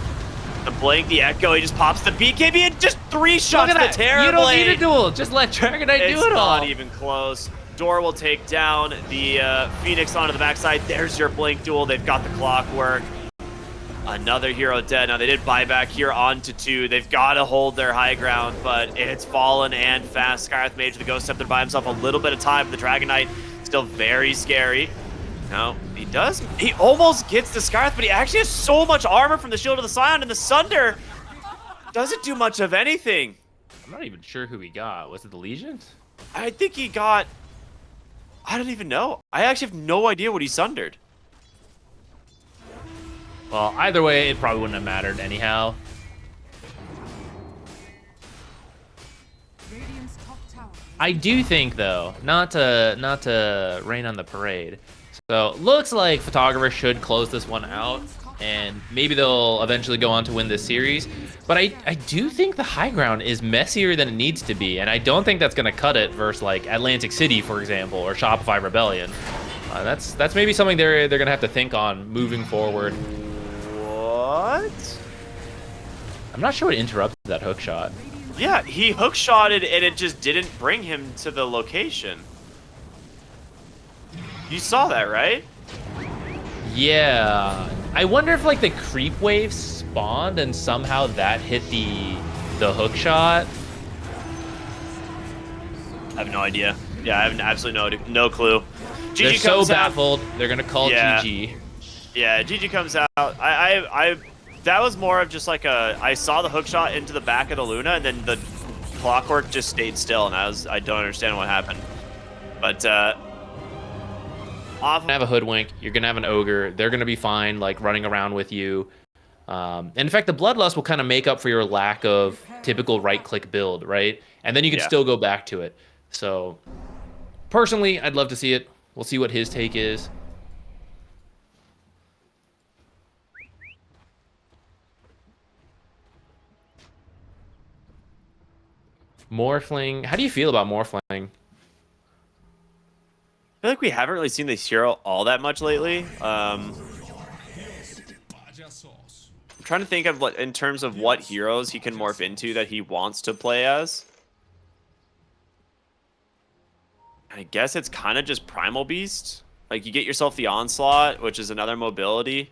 S1: The blink, the echo, he just pops the BKB and just 3 shots
S2: Look
S1: the
S2: at that.
S1: Terrorblade.
S2: You don't need a duel. Just let Dragon Knight do it all.
S1: It's not even close. Door will take down the Phoenix onto the backside. There's your blink duel. They've got the clockwork. Another hero dead. Now, they did buy back here onto 2. They've got to hold their high ground, but it's fallen and fast. Skywrath Mage, the Ghost Scepter, by himself a little bit of time. But the Dragon Knight still very scary. No, he almost gets the Skywrath, but he actually has so much armor from the Shield of the Scion, and the Sunder doesn't do much of anything.
S2: I'm not even sure who he got. Was it the Legion?
S1: I think he got... I don't even know. I actually have no idea what he sundered.
S2: Well, either way, it probably wouldn't have mattered anyhow. I do think, though, not to rain on the parade. So, looks like Photographer should close this one out, and maybe they'll eventually go on to win this series. But I do think the high ground is messier than it needs to be, and I don't think that's going to cut it versus, like, Atlantic City, for example, or Shopify Rebellion. That's maybe something they're going to have to think on moving forward.
S1: What?
S2: I'm not sure what interrupted that hook shot.
S1: Yeah, he hook shotted and it just didn't bring him to the location. You saw that, right?
S2: Yeah. I wonder if like the creep wave spawned and somehow that hit the hook shot.
S1: I have no idea. Yeah, I have absolutely no clue. GG
S2: They're so
S1: comes out.
S2: baffled. They're gonna call GG.
S1: Yeah, GG comes out. That was more of just like I saw the hook shot into the back of the Luna, and then the clockwork just stayed still, and I don't understand what happened. But
S2: You're gonna have a hoodwink. You're gonna have an ogre. They're gonna be fine, like running around with you. And in fact, the bloodlust will kind of make up for your lack of typical right-click build, right? And then you can still go back to it. So, personally, I'd love to see it. We'll see what his take is. Morphling. How do you feel about Morphling?
S1: I feel like we haven't really seen this hero all that much lately. I'm trying to think of what, in terms of what heroes he can morph into that he wants to play as. I guess it's kind of just Primal Beast. Like, you get yourself the Onslaught, which is another mobility.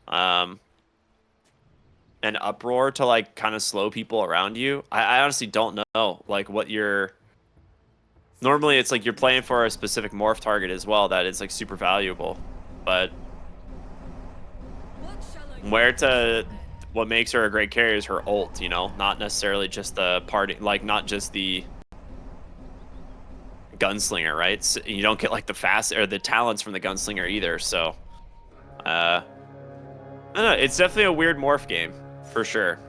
S1: An Uproar to, like, kind of slow people around you. I honestly don't know, like, what you're... Normally, it's like you're playing for a specific morph target as well that is, like, super valuable. But what makes her a great carrier is her ult, you know? Not necessarily just the party... Like, not just the gunslinger, right? So you don't get, like, the fast... Or the talents from the gunslinger either, so... I don't know. It's definitely a weird morph game. For sure.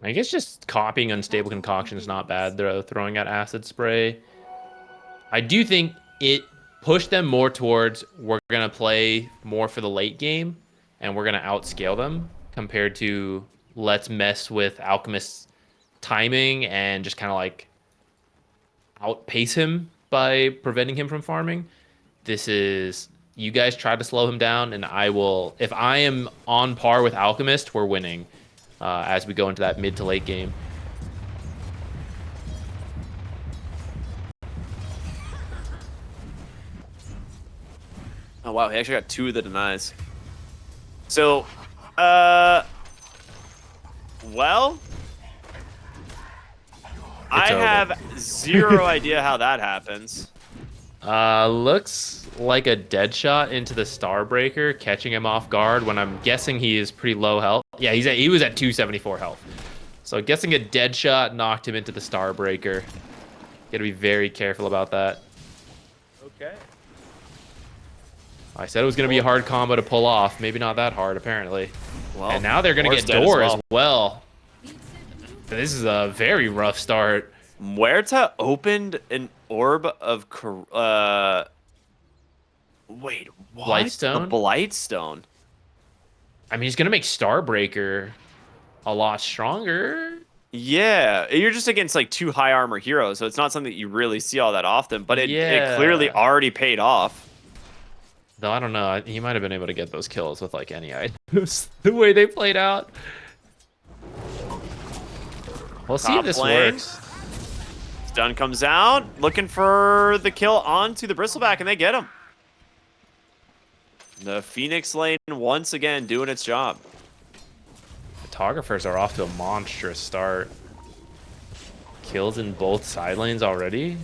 S2: I guess just copying Unstable Concoction is not bad. They're throwing out Acid Spray. I do think it pushed them more towards we're going to play more for the late game and we're going to outscale them compared to let's mess with Alchemist's timing and just kind of like outpace him by preventing him from farming. This is... You guys try to slow him down, and I will... If I am on par with Alchemist, we're winning as we go into that mid to late game.
S1: Oh, wow. He actually got 2 of the denies. So, well... I have 0 idea how that happens.
S2: Looks like a dead shot into the Starbreaker, catching him off guard when I'm guessing he is pretty low health. Yeah, he was at 274 health. So guessing a dead shot knocked him into the Starbreaker. Gotta be very careful about that.
S1: Okay.
S2: I said it was gonna be a hard combo to pull off. Maybe not that hard, apparently.
S1: Well,
S2: and now they're gonna get Door as well. This is a very rough start
S1: Muerta opened an orb of wait, what?
S2: Blightstone?
S1: The Blightstone.
S2: I mean, he's gonna make Starbreaker a lot stronger.
S1: Yeah, you're just against like 2 high armor heroes, so it's not something that you really see all that often, but it clearly
S2: Yeah.
S1: already paid off.
S2: Though I don't know, he might have been able to get those kills with like any items. The way they played out. We'll see if
S1: Top
S2: this
S1: lane.
S2: works.
S1: Stun comes out, looking for the kill onto the Bristleback, and they get him. The Phoenix lane once again doing its job.
S2: Photographers are off to a monstrous start. Kills in both side lanes already.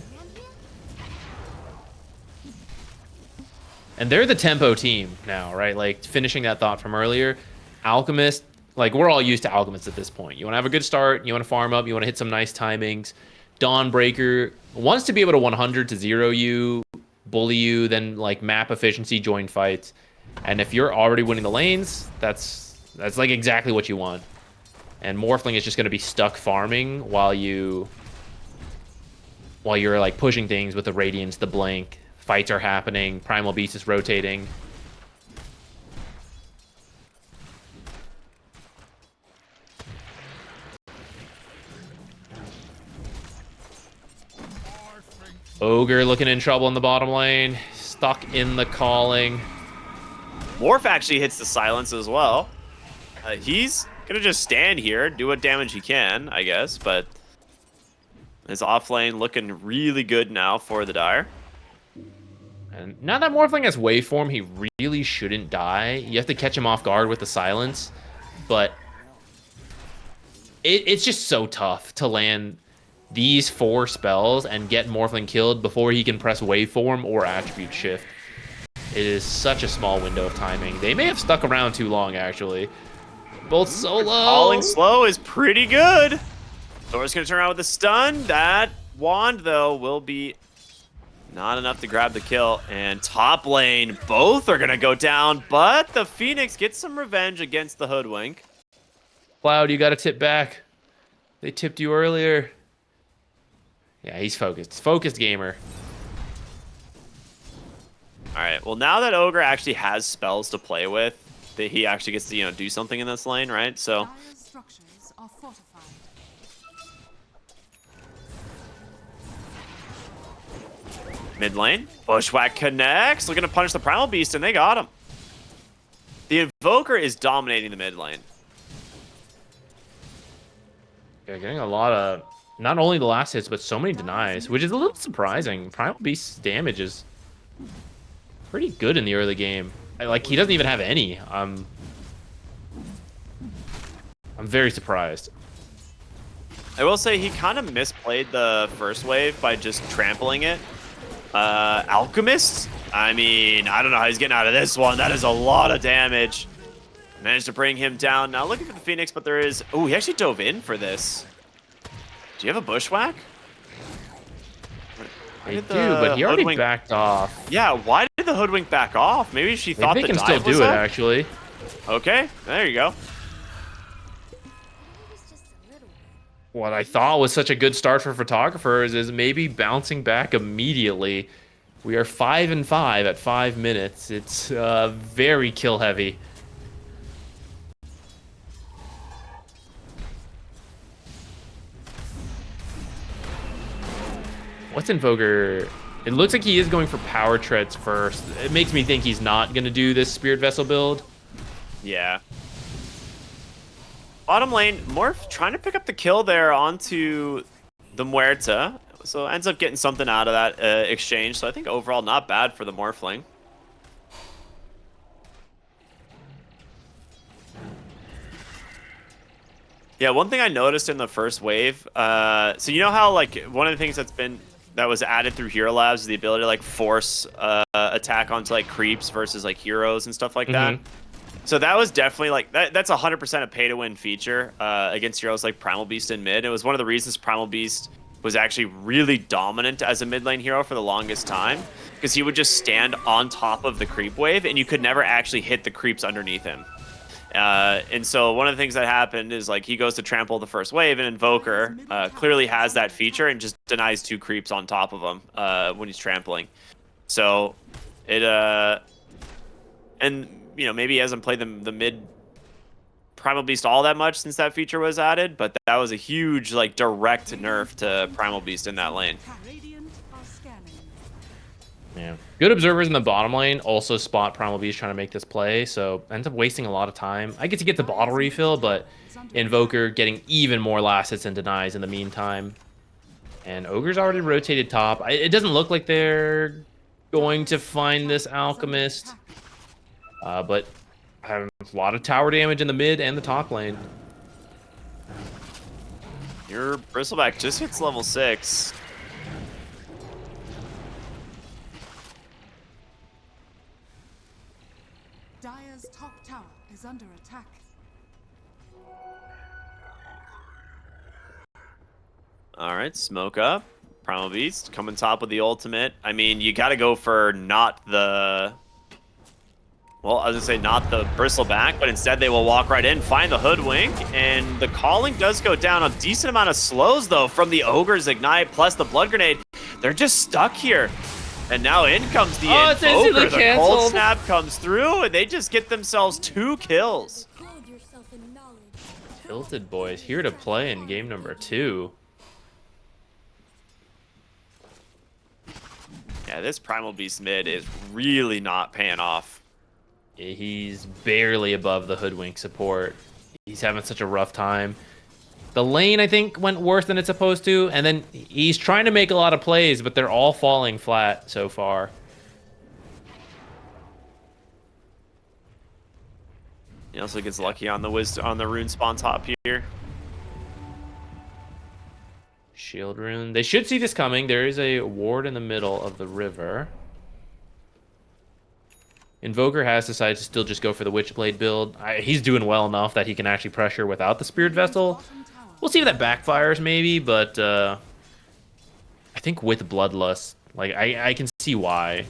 S2: And they're the tempo team now, right? Like, finishing that thought from earlier. Alchemist, like, we're all used to Alchemist at this point. You want to have a good start, you want to farm up, you want to hit some nice timings. Dawnbreaker wants to be able to 100 to 0 you, bully you, then, like, map efficiency, join fights. And if you're already winning the lanes, that's like exactly what you want. And Morphling is just going to be stuck farming while you're like pushing things with the Radiance, the Blink. Fights are happening. Primal Beast is rotating. Ogre looking in trouble in the bottom lane. Stuck in the calling.
S1: Morph actually hits the silence as well. He's gonna just stand here, do what damage he can, I guess, but his off lane looking really good now for the Dire.
S2: And now that Morphling has waveform, he really shouldn't die. You have to catch him off guard with the silence, but it's just so tough to land these 4 spells and get Morphling killed before he can press waveform or attribute shift. It is such a small window of timing. They may have stuck around too long, actually. Both solo.
S1: Calling slow is pretty good. Thor's gonna turn around with a stun. That wand, though, will be not enough to grab the kill. And top lane, both are gonna go down, but the Phoenix gets some revenge against the Hoodwink.
S2: Cloud, you gotta tip back. They tipped you earlier. Yeah, he's focused. Focused gamer.
S1: All right, well, now that Ogre actually has spells to play with, that he actually gets to, do something in this lane, right? So
S3: Dire's structures are fortified.
S1: mid lane, Bushwhack connects, looking to punish the Primal Beast, and they got him. The Invoker is dominating the mid lane.
S2: Yeah, getting a lot of, not only the last hits, but so many denies, which is a little surprising. Primal Beast's damage is pretty good in the early game. Like, he doesn't even have any. I'm very surprised.
S1: I will say he kind of misplayed the first wave by just trampling it. Alchemist? I mean, I don't know how he's getting out of this one. That is a lot of damage. Managed to bring him down. Now looking for the Phoenix, but there is... Oh, he actually dove in for this. Do you have a Bushwhack?
S2: They do, but he already backed off.
S1: Yeah, why did the Hoodwink back off? Maybe she thought
S2: They
S1: the
S2: can
S1: dive
S2: still
S1: was
S2: do it,
S1: up?
S2: actually.
S1: Okay, there you go.
S2: What I thought was such a good start for photographers is maybe bouncing back immediately. We are 5-5 at 5 minutes. It's very kill heavy. What's Invoker? It looks like he is going for power treads first. It makes me think he's not going to do this Spirit Vessel build.
S1: Yeah. Bottom lane, Morph trying to pick up the kill there onto the Muerta. So ends up getting something out of that exchange. So I think overall not bad for the Morphling. Yeah, one thing I noticed in the first wave, so you know how like one of the things that was added through Hero Labs is the ability to like force attack onto like creeps versus like heroes and stuff like that. So that was definitely like that's 100% a pay to win feature against heroes like Primal Beast in mid. It was one of the reasons Primal Beast was actually really dominant as a mid lane hero for the longest time, because he would just stand on top of the creep wave and you could never actually hit the creeps underneath him. And so one of the things that happened is like he goes to trample the first wave, and Invoker clearly has that feature and just denies 2 creeps on top of him when he's trampling. So it and you know, maybe he hasn't played the mid Primal Beast all that much since that feature was added, but that was a huge like direct nerf to Primal Beast in that lane.
S3: Radiant are scanning.
S2: Yeah. Good observers in the bottom lane also spot Primal Beast trying to make this play, so ends up wasting a lot of time. I get to get the bottle refill, but Invoker getting even more last hits and denies in the meantime. And Ogre's already rotated top. It doesn't look like they're going to find this Alchemist, but having a lot of tower damage in the mid and the top lane.
S1: Your Bristleback just hits level 6.
S3: Dire's top tower is under attack.
S1: All right, smoke up. Primal Beast coming top with the ultimate. I mean, you got to go for not the... Well, I was going to say not the Bristleback, but instead they will walk right in, find the Hoodwink, and the calling does go down. A decent amount of slows, though, from the Ogre's Ignite plus the Blood Grenade. They're just stuck here. And now in comes the Invoker. The Cold Snap comes through, and they just get themselves 2 kills.
S2: Tilted Boys here to play in game number 2.
S1: Yeah, this Primal Beast mid is really not paying off.
S2: He's barely above the Hoodwink support. He's having such a rough time. The lane, I think, went worse than it's supposed to, and then he's trying to make a lot of plays, but they're all falling flat so far.
S1: He also gets lucky on the rune spawn top here.
S2: Shield rune. They should see this coming. There is a ward in the middle of the river. Invoker has decided to still just go for the Witchblade build. He's doing well enough that he can actually pressure without the Spirit Vessel. We'll see if that backfires maybe, but I think with Bloodlust, like I can see why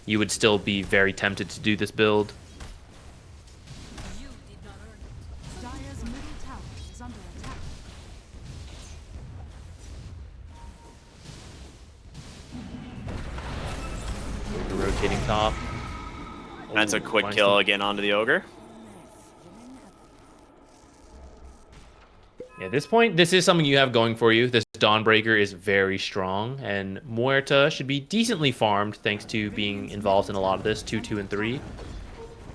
S2: you would still be very tempted to do this build.
S3: Dire's middle tower is under attack.
S2: Rotating top.
S1: That's a quick
S2: Finds
S1: kill
S2: the-
S1: again onto the Ogre.
S2: Yeah, at this point, this is something you have going for you. This Dawnbreaker is very strong, and Muerta should be decently farmed thanks to being involved in a lot of this, 2, 2, and 3.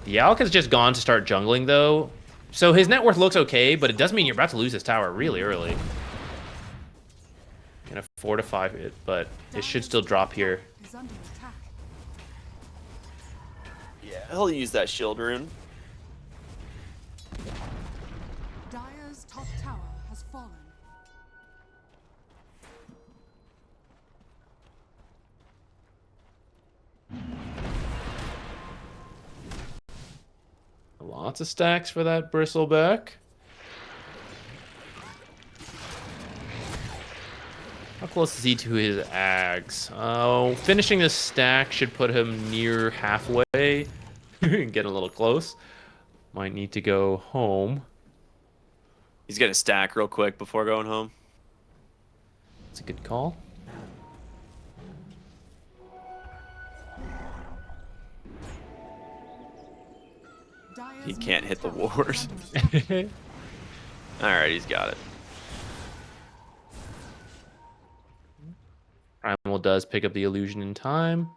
S2: The Alk has just gone to start jungling, though, so his net worth looks okay, but it does mean you're about to lose this tower really early. Gonna fortify it, but it should still drop here.
S3: Is under attack.
S1: Yeah, he'll use that shield rune.
S3: Dire's top tower has fallen.
S2: Lots of stacks for that Bristleback. How close is he to his Ags? Oh, finishing this stack should put him near halfway. Getting a little close. Might need to go home.
S1: He's gonna stack real quick before going home.
S2: That's a good call.
S3: Dire's
S1: He can't hit the
S3: middle tower
S1: ward.
S3: is under attack.
S1: All right, he's got it.
S2: Primal does pick up the illusion in time.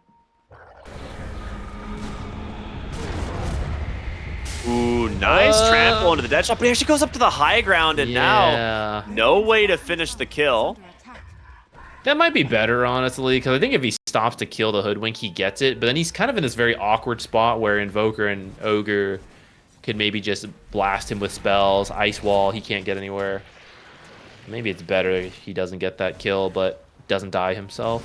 S1: Ooh, nice trample into the dead shot, but he actually goes up to the high ground, and now no way to finish the kill.
S3: Under attack.
S2: That might be better, honestly, because I think if he stops to kill the Hoodwink, he gets it. But then he's kind of in this very awkward spot where Invoker and Ogre could maybe just blast him with spells, Ice Wall, he can't get anywhere. Maybe it's better if he doesn't get that kill, but doesn't die himself.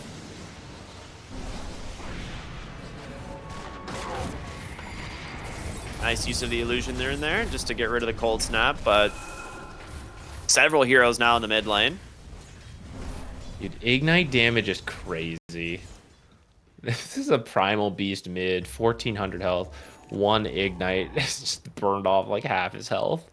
S1: Nice use of the illusion there and there, just to get rid of the cold snap, but several heroes now in the mid lane.
S2: Dude, Ignite damage is crazy. This is a Primal Beast mid, 1400 health. One ignite just burned off like half his health.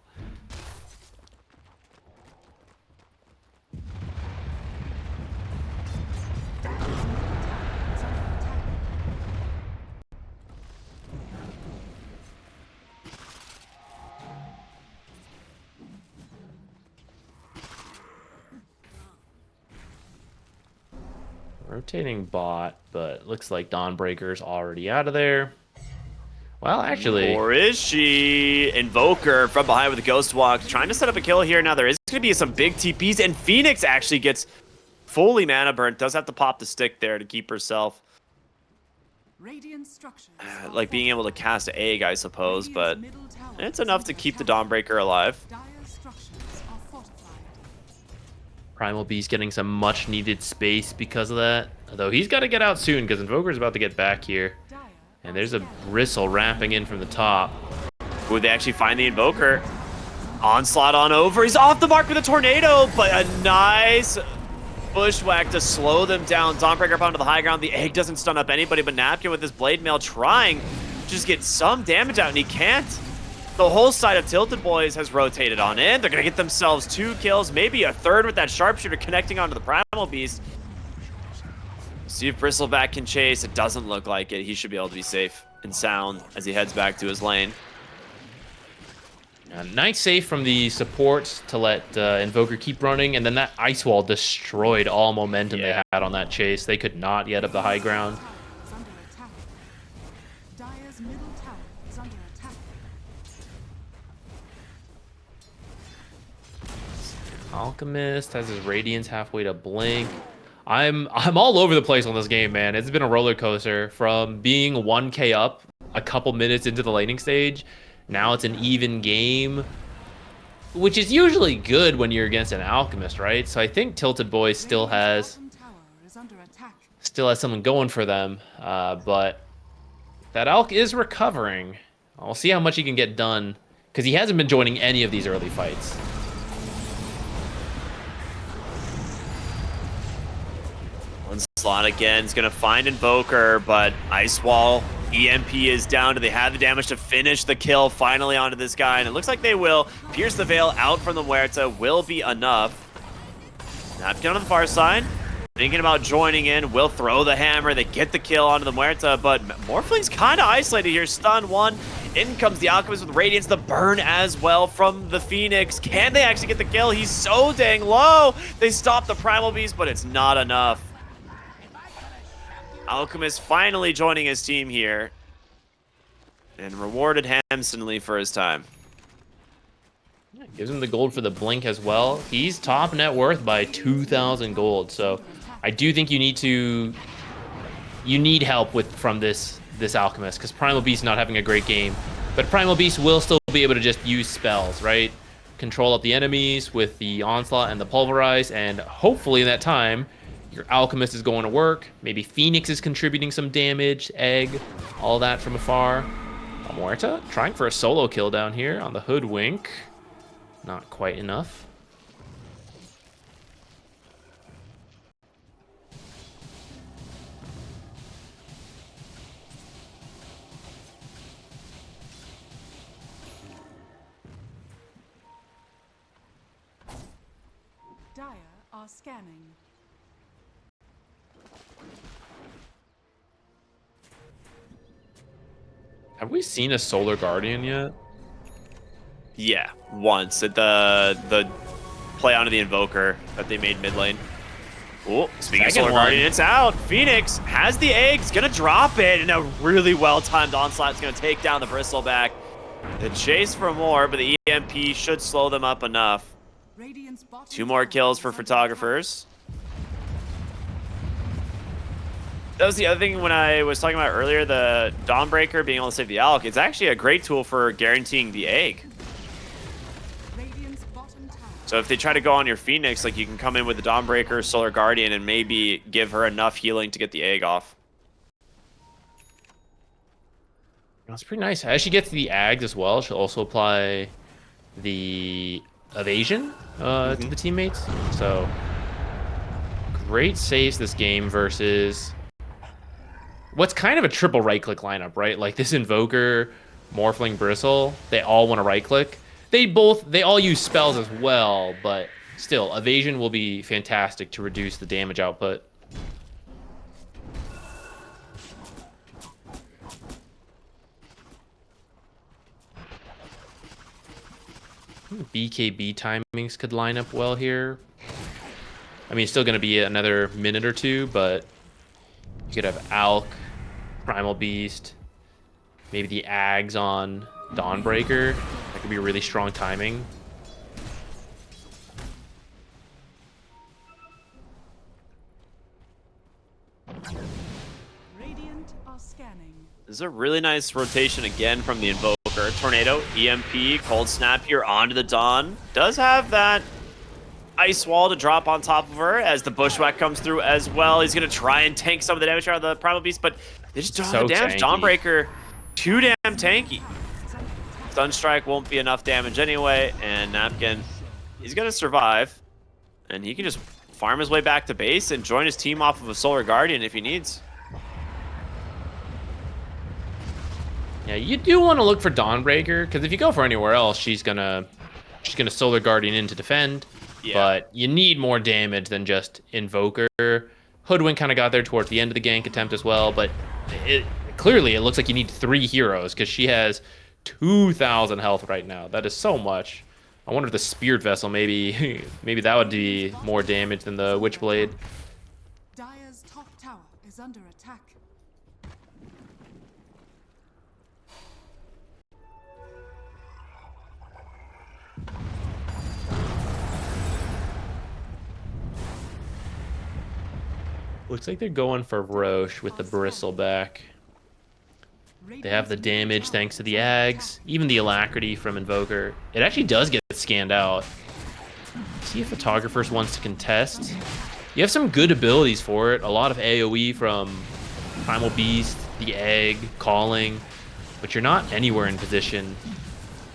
S2: Rotating bot, but looks like Dawnbreaker's already out of there. Well, actually...
S1: Or is she? Invoker from behind with a Ghost Walk, trying to set up a kill here. Now there is going to be some big TPs, and Phoenix actually gets fully mana burnt. Does have to pop the stick there to keep herself.
S3: Radiant structures
S1: Like being able to cast Egg, I suppose, but
S3: Radiant's middle tower
S1: it's
S3: is
S1: enough
S3: under
S1: to keep the
S3: attack.
S1: Dawnbreaker alive.
S3: Dire structures are fortified.
S2: Primal Beast getting some much needed space because of that. Although he's got to get out soon because Invoker's about to get back here.
S3: Dire
S2: And there's a Bristle ramping in from the top.
S1: Would they actually find the Invoker? Onslaught on over. He's off the mark with a tornado, but a nice bushwhack to slow them down. Dawnbreaker up onto the high ground. The Egg doesn't stun up anybody, but Napkin with his Blade Mail trying to just get some damage out, and he can't. The whole side of Tilted Boys has rotated on in. They're going to get themselves 2 kills, maybe a third with that Sharpshooter connecting onto the Primal Beast. See if Bristleback can chase. It doesn't look like it. He should be able to be safe and sound as he heads back to his lane.
S2: Nice save from the supports to let Invoker keep running, and then that Ice Wall destroyed all momentum they had on that chase. They could not get up the high ground.
S3: Is under attack. Dire's middle tower is under attack.
S2: Alchemist has his Radiance halfway to blink. I'm all over the place on this game, man. It's been a roller coaster from being 1k up a couple minutes into the laning stage. Now it's an even game, which is usually good when you're against an Alchemist, right? So I think Tilted Boys still has
S3: Bottom tower is under attack.
S2: something going for them, but that Alch is recovering. I'll see how much he can get done because he hasn't been joining any of these early fights.
S1: Onslaught again is going to find Invoker, but Ice Wall, EMP is down. Do they have the damage to finish the kill finally onto this guy? And it looks like they will. Pierce the Veil out from the Muerta will be enough. Napkin on the far side. Thinking about joining in, will throw the hammer. They get the kill onto the Muerta, but Morphling's kind of isolated here. Stun 1. In comes the Alchemist with Radiance. The burn as well from the Phoenix. Can they actually get the kill? He's so dang low. They stop the Primal Beast, but it's not enough. Alchemist finally joining his team here and rewarded handsomely for his time.
S2: Yeah, gives him the gold for the blink as well. He's top net worth by 2,000 gold. So I do think you need help from this Alchemist because Primal Beast not having a great game. But Primal Beast will still be able to just use spells, right? Control up the enemies with the Onslaught and the Pulverize, and hopefully in that time, your Alchemist is going to work. Maybe Phoenix is contributing some damage, Egg, all that from afar. Muerta trying for a solo kill down here on the Hoodwink. Not quite enough.
S3: Dire are scanning.
S2: Have we seen a Solar Guardian yet?
S1: Yeah, once at the play onto the Invoker that they made mid lane. Oh, speaking of
S2: Second
S1: Solar
S2: one.
S1: Guardian, it's out. Phoenix has the eggs, gonna drop it, and a really well-timed onslaught's gonna take down the Bristleback. The chase for more, but the EMP should slow them up enough.
S3: Radiant's bottom
S1: 2 more
S3: tower
S1: kills
S3: is
S1: for
S3: under
S1: photographers. That was the other thing when I was talking about earlier, the Dawnbreaker being able to save the Alch. It's actually a great tool for guaranteeing the egg.
S3: attack. Radiant's bottom tower.
S1: So if they try to go on your Phoenix, like you can come in with the Dawnbreaker, Solar Guardian, and maybe give her enough healing to get the egg off.
S2: That's pretty nice. As she gets the Ags as well, she'll also apply the Evasion to the teammates. So great saves this game versus what's kind of a triple right-click lineup, right? Like this Invoker Morphling Bristle, they all want to right click. They all use spells as well, but still, evasion will be fantastic to reduce the damage output. BKB timings could line up well here. I mean, it's still going to be another minute or two, but you could have Alk, Primal Beast, maybe the Ags on Dawnbreaker. That could be really strong timing.
S3: Radiant are scanning.
S1: This is a really nice rotation again from the Invoker. Tornado, EMP, Cold Snap here onto the Dawn. Does have that Ice Wall to drop on top of her as the Bushwhack comes through as well. He's going to try and tank some of the damage out of the Primal Beast, but they just don't have the damage. Dawnbreaker, too damn tanky. Sunstrike won't be enough damage anyway, and Napkin, he's going to survive. And he can just farm his way back to base and join his team off of a Solar Guardian if he needs.
S2: Yeah, you do want to look for Dawnbreaker, because if you go for anywhere else, she's gonna Solar Guardian in to defend. Yeah. But you need more damage than just Invoker. Hoodwink kind of got there towards the end of the gank attempt as well, but clearly it looks like you need 3 heroes, because she has 2,000 health right now. That is so much. I wonder if the Spirit Vessel, maybe that would be more damage than the Witchblade.
S3: Dire's top tower is under attack.
S2: Looks like they're going for Roche with the Bristleback. They have the damage thanks to the Ags, even the Alacrity from Invoker. It actually does get scanned out. See if Photographers wants to contest. You have some good abilities for it. A lot of AoE from Primal Beast, the Egg, Calling, but you're not anywhere in position.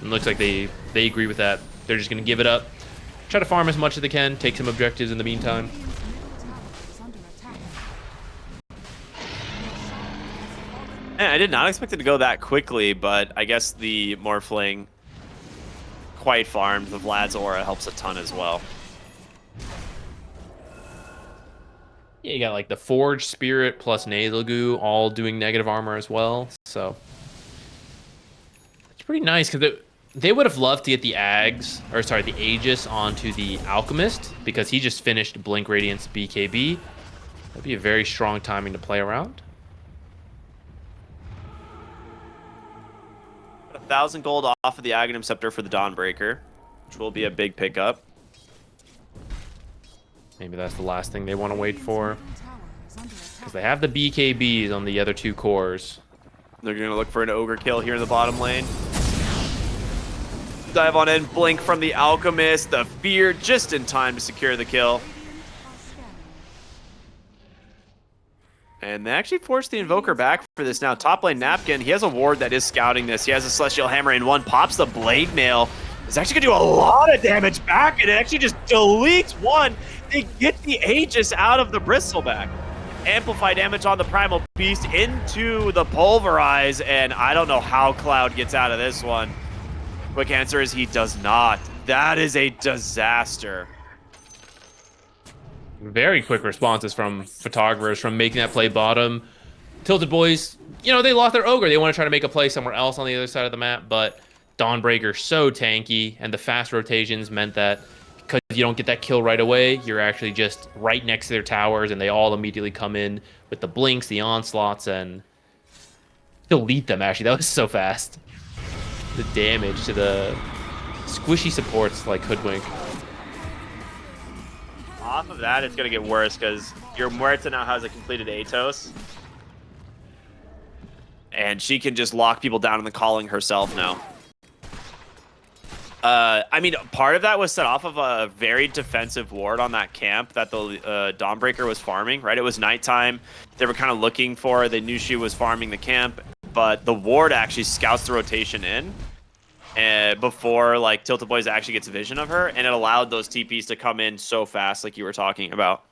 S2: It looks like they agree with that. They're just going to give it up. Try to farm as much as they can, take some objectives in the meantime.
S1: I did not expect it to go that quickly, but I guess the Morphling quite farmed. The Vlad's aura helps a ton as well.
S2: Yeah, you got like the Forge Spirit plus Nasal Goo all doing negative armor as well, so it's pretty nice because they would have loved to get the the Aegis onto the Alchemist because he just finished Blink Radiance BKB. That'd be a very strong timing to play around.
S1: 1,000 gold off of the Aghanim Scepter for the Dawnbreaker, which will be a big pickup.
S2: Maybe that's the last thing they want to wait for. Because they have the BKBs on the other 2 cores.
S1: They're going to look for an Ogre kill here in the bottom lane. Dive on in, Blink from the Alchemist. The Fear just in time to secure the kill. And they actually forced the Invoker back for this now. Top lane Napkin, he has a ward that is scouting this. He has a Celestial Hammer in one, pops the Blade Mail. It's actually going to do a lot of damage back, and it actually just deletes one. They get the Aegis out of the Bristleback. Amplify damage on the Primal Beast into the Pulverize, and I don't know how Cloud gets out of this one. Quick answer is he does not. That is a disaster.
S2: Very quick responses from Photographers from making that play bottom. Tilted Boys, you know, they lost their Ogre. They want to try to make a play somewhere else on the other side of the map, but Dawnbreaker so tanky, and the fast rotations meant that because you don't get that kill right away, you're actually just right next to their towers, and they all immediately come in with the blinks, the onslaughts, and delete them, actually. That was so fast. The damage to the squishy supports like Hoodwink.
S1: Off of that, it's going to get worse because your Muerta now has a completed Atos. And she can just lock people down in the Calling herself now. I mean, part of that was set off of a very defensive ward on that camp that the Dawnbreaker was farming, right? It was nighttime. They were kind of looking for her. They knew she was farming the camp, but the ward actually scouts the rotation in before like Tilted Boys actually gets vision of her, and it allowed those TPs to come in so fast like you were talking about.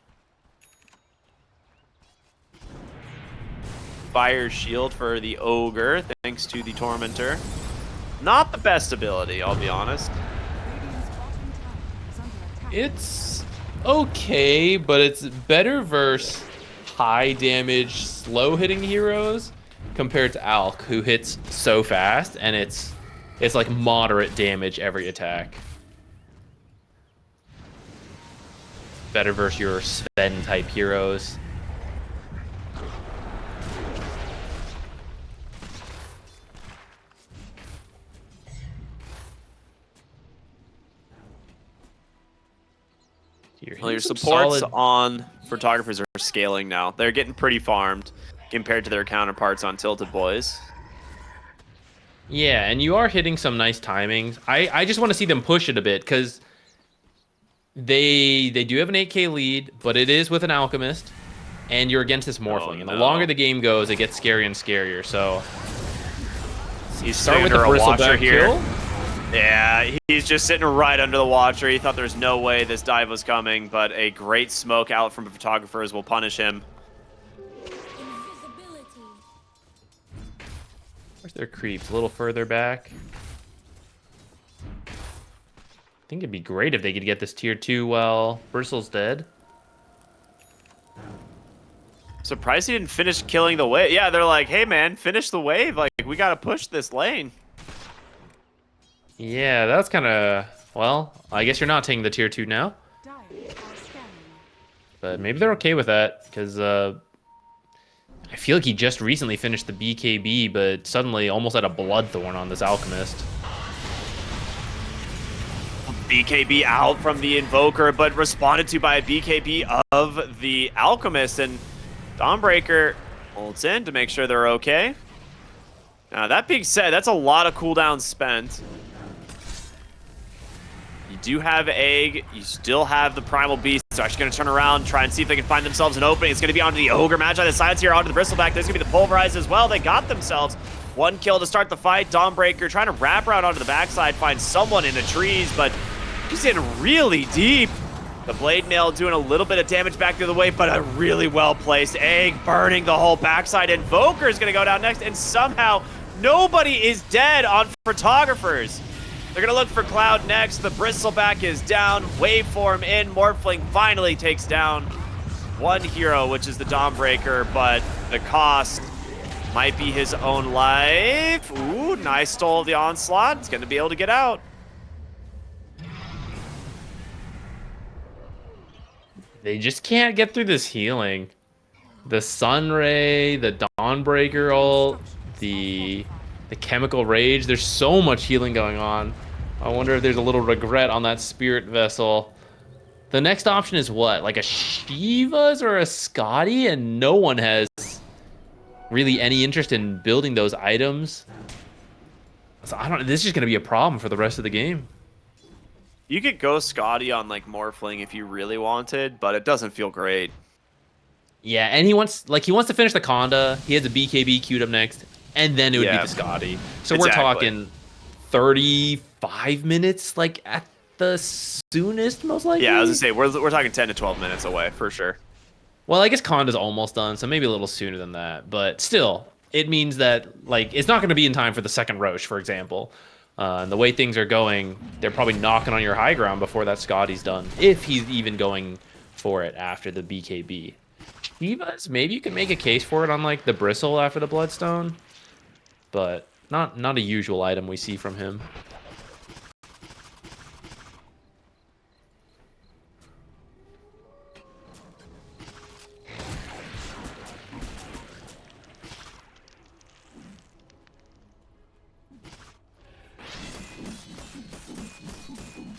S1: Fire shield for the Ogre, thanks thanks to the Tormentor. Not the best ability, I'll be honest.
S3: Radiant's bottom tower is under attack.
S4: It's okay, but it's better versus high damage, slow hitting heroes compared to Alk, who hits so fast, and it's like moderate damage every attack. Better versus your Sven type heroes.
S1: Well, your supports on photographers are scaling now. They're getting pretty farmed compared to their counterparts on Tilted Boys.
S2: Yeah, and you are hitting some nice timings. I just want to see them push it a bit, because they do have an 8K lead, but it is with an Alchemist, and you're against this Morphling. And the longer the game goes, it gets scarier and scarier. So
S1: He's
S2: start with
S1: under
S2: the
S1: a Watcher
S2: bristleback
S1: here.
S2: kill.
S1: Yeah, he's just sitting right under the Watcher. He thought there's no way this dive was coming, but a great smoke out from the photographers will punish him.
S2: Where's their creeps? A little further back. I think it'd be great if they could get this tier 2 while Bristle's dead.
S1: Surprised he didn't finish killing the wave. Yeah, they're like, hey man, finish the wave. Like, we gotta push this lane.
S2: Yeah, that's kind of... Well, I guess you're not taking the tier 2 now.
S3: Dire are scanning.
S2: But maybe they're okay with that, because I feel like he just recently finished the BKB, but suddenly almost had a Bloodthorn on this Alchemist.
S1: BKB out from the Invoker, but responded to by a BKB of the Alchemist, and Dawnbreaker holds in to make sure they're okay. Now, that being said, that's a lot of cooldowns spent. You do have Egg, you still have the Primal Beast. They're actually going to turn around, try and see if they can find themselves an opening. It's going to be onto the Ogre match on the sides here, onto the Bristleback. There's going to be the Pulverize as well. They got themselves one kill to start the fight. Dawnbreaker trying to wrap around onto the backside, find someone in the trees, but he's in really deep. The Blade Nail doing a little bit of damage back the other way, but a really well-placed Egg burning the whole backside. Invoker is going to go down next, and somehow nobody is dead on photographers. They're going to look for Cloud next. The Bristleback is down. Waveform in. Morphling finally takes down one hero, which is the Dawnbreaker, but the cost might be his own life. Ooh, nice stole of the Onslaught. It's going to be able to get out.
S2: They just can't get through this healing. The Sunray, the Dawnbreaker ult, the Chemical Rage. There's so much healing going on. I wonder if there's a little regret on that Spirit Vessel. The next option is what? Like a Shiva's or a Scotty? And no one has really any interest in building those items. So this is just going to be a problem for the rest of the game.
S1: You could go Scotty on like Morphling if you really wanted, but it doesn't feel great.
S2: Yeah, and he wants to finish the Conda. He has a BKB queued up next, and then it would be the Scotty. So we're talking 35 minutes, like at the soonest, most likely.
S1: Yeah, I was gonna say we're talking 10 to 12 minutes away for sure.
S2: Well, I guess Conda's almost done, so maybe a little sooner than that. But still, it means that like it's not going to be in time for the second Roche, for example. And the way things are going, they're probably knocking on your high ground before that Scotty's done, if he's even going for it after the BKB. Shivas, maybe you can make a case for it on like the Bristle after the Bloodstone, but not a usual item we see from him.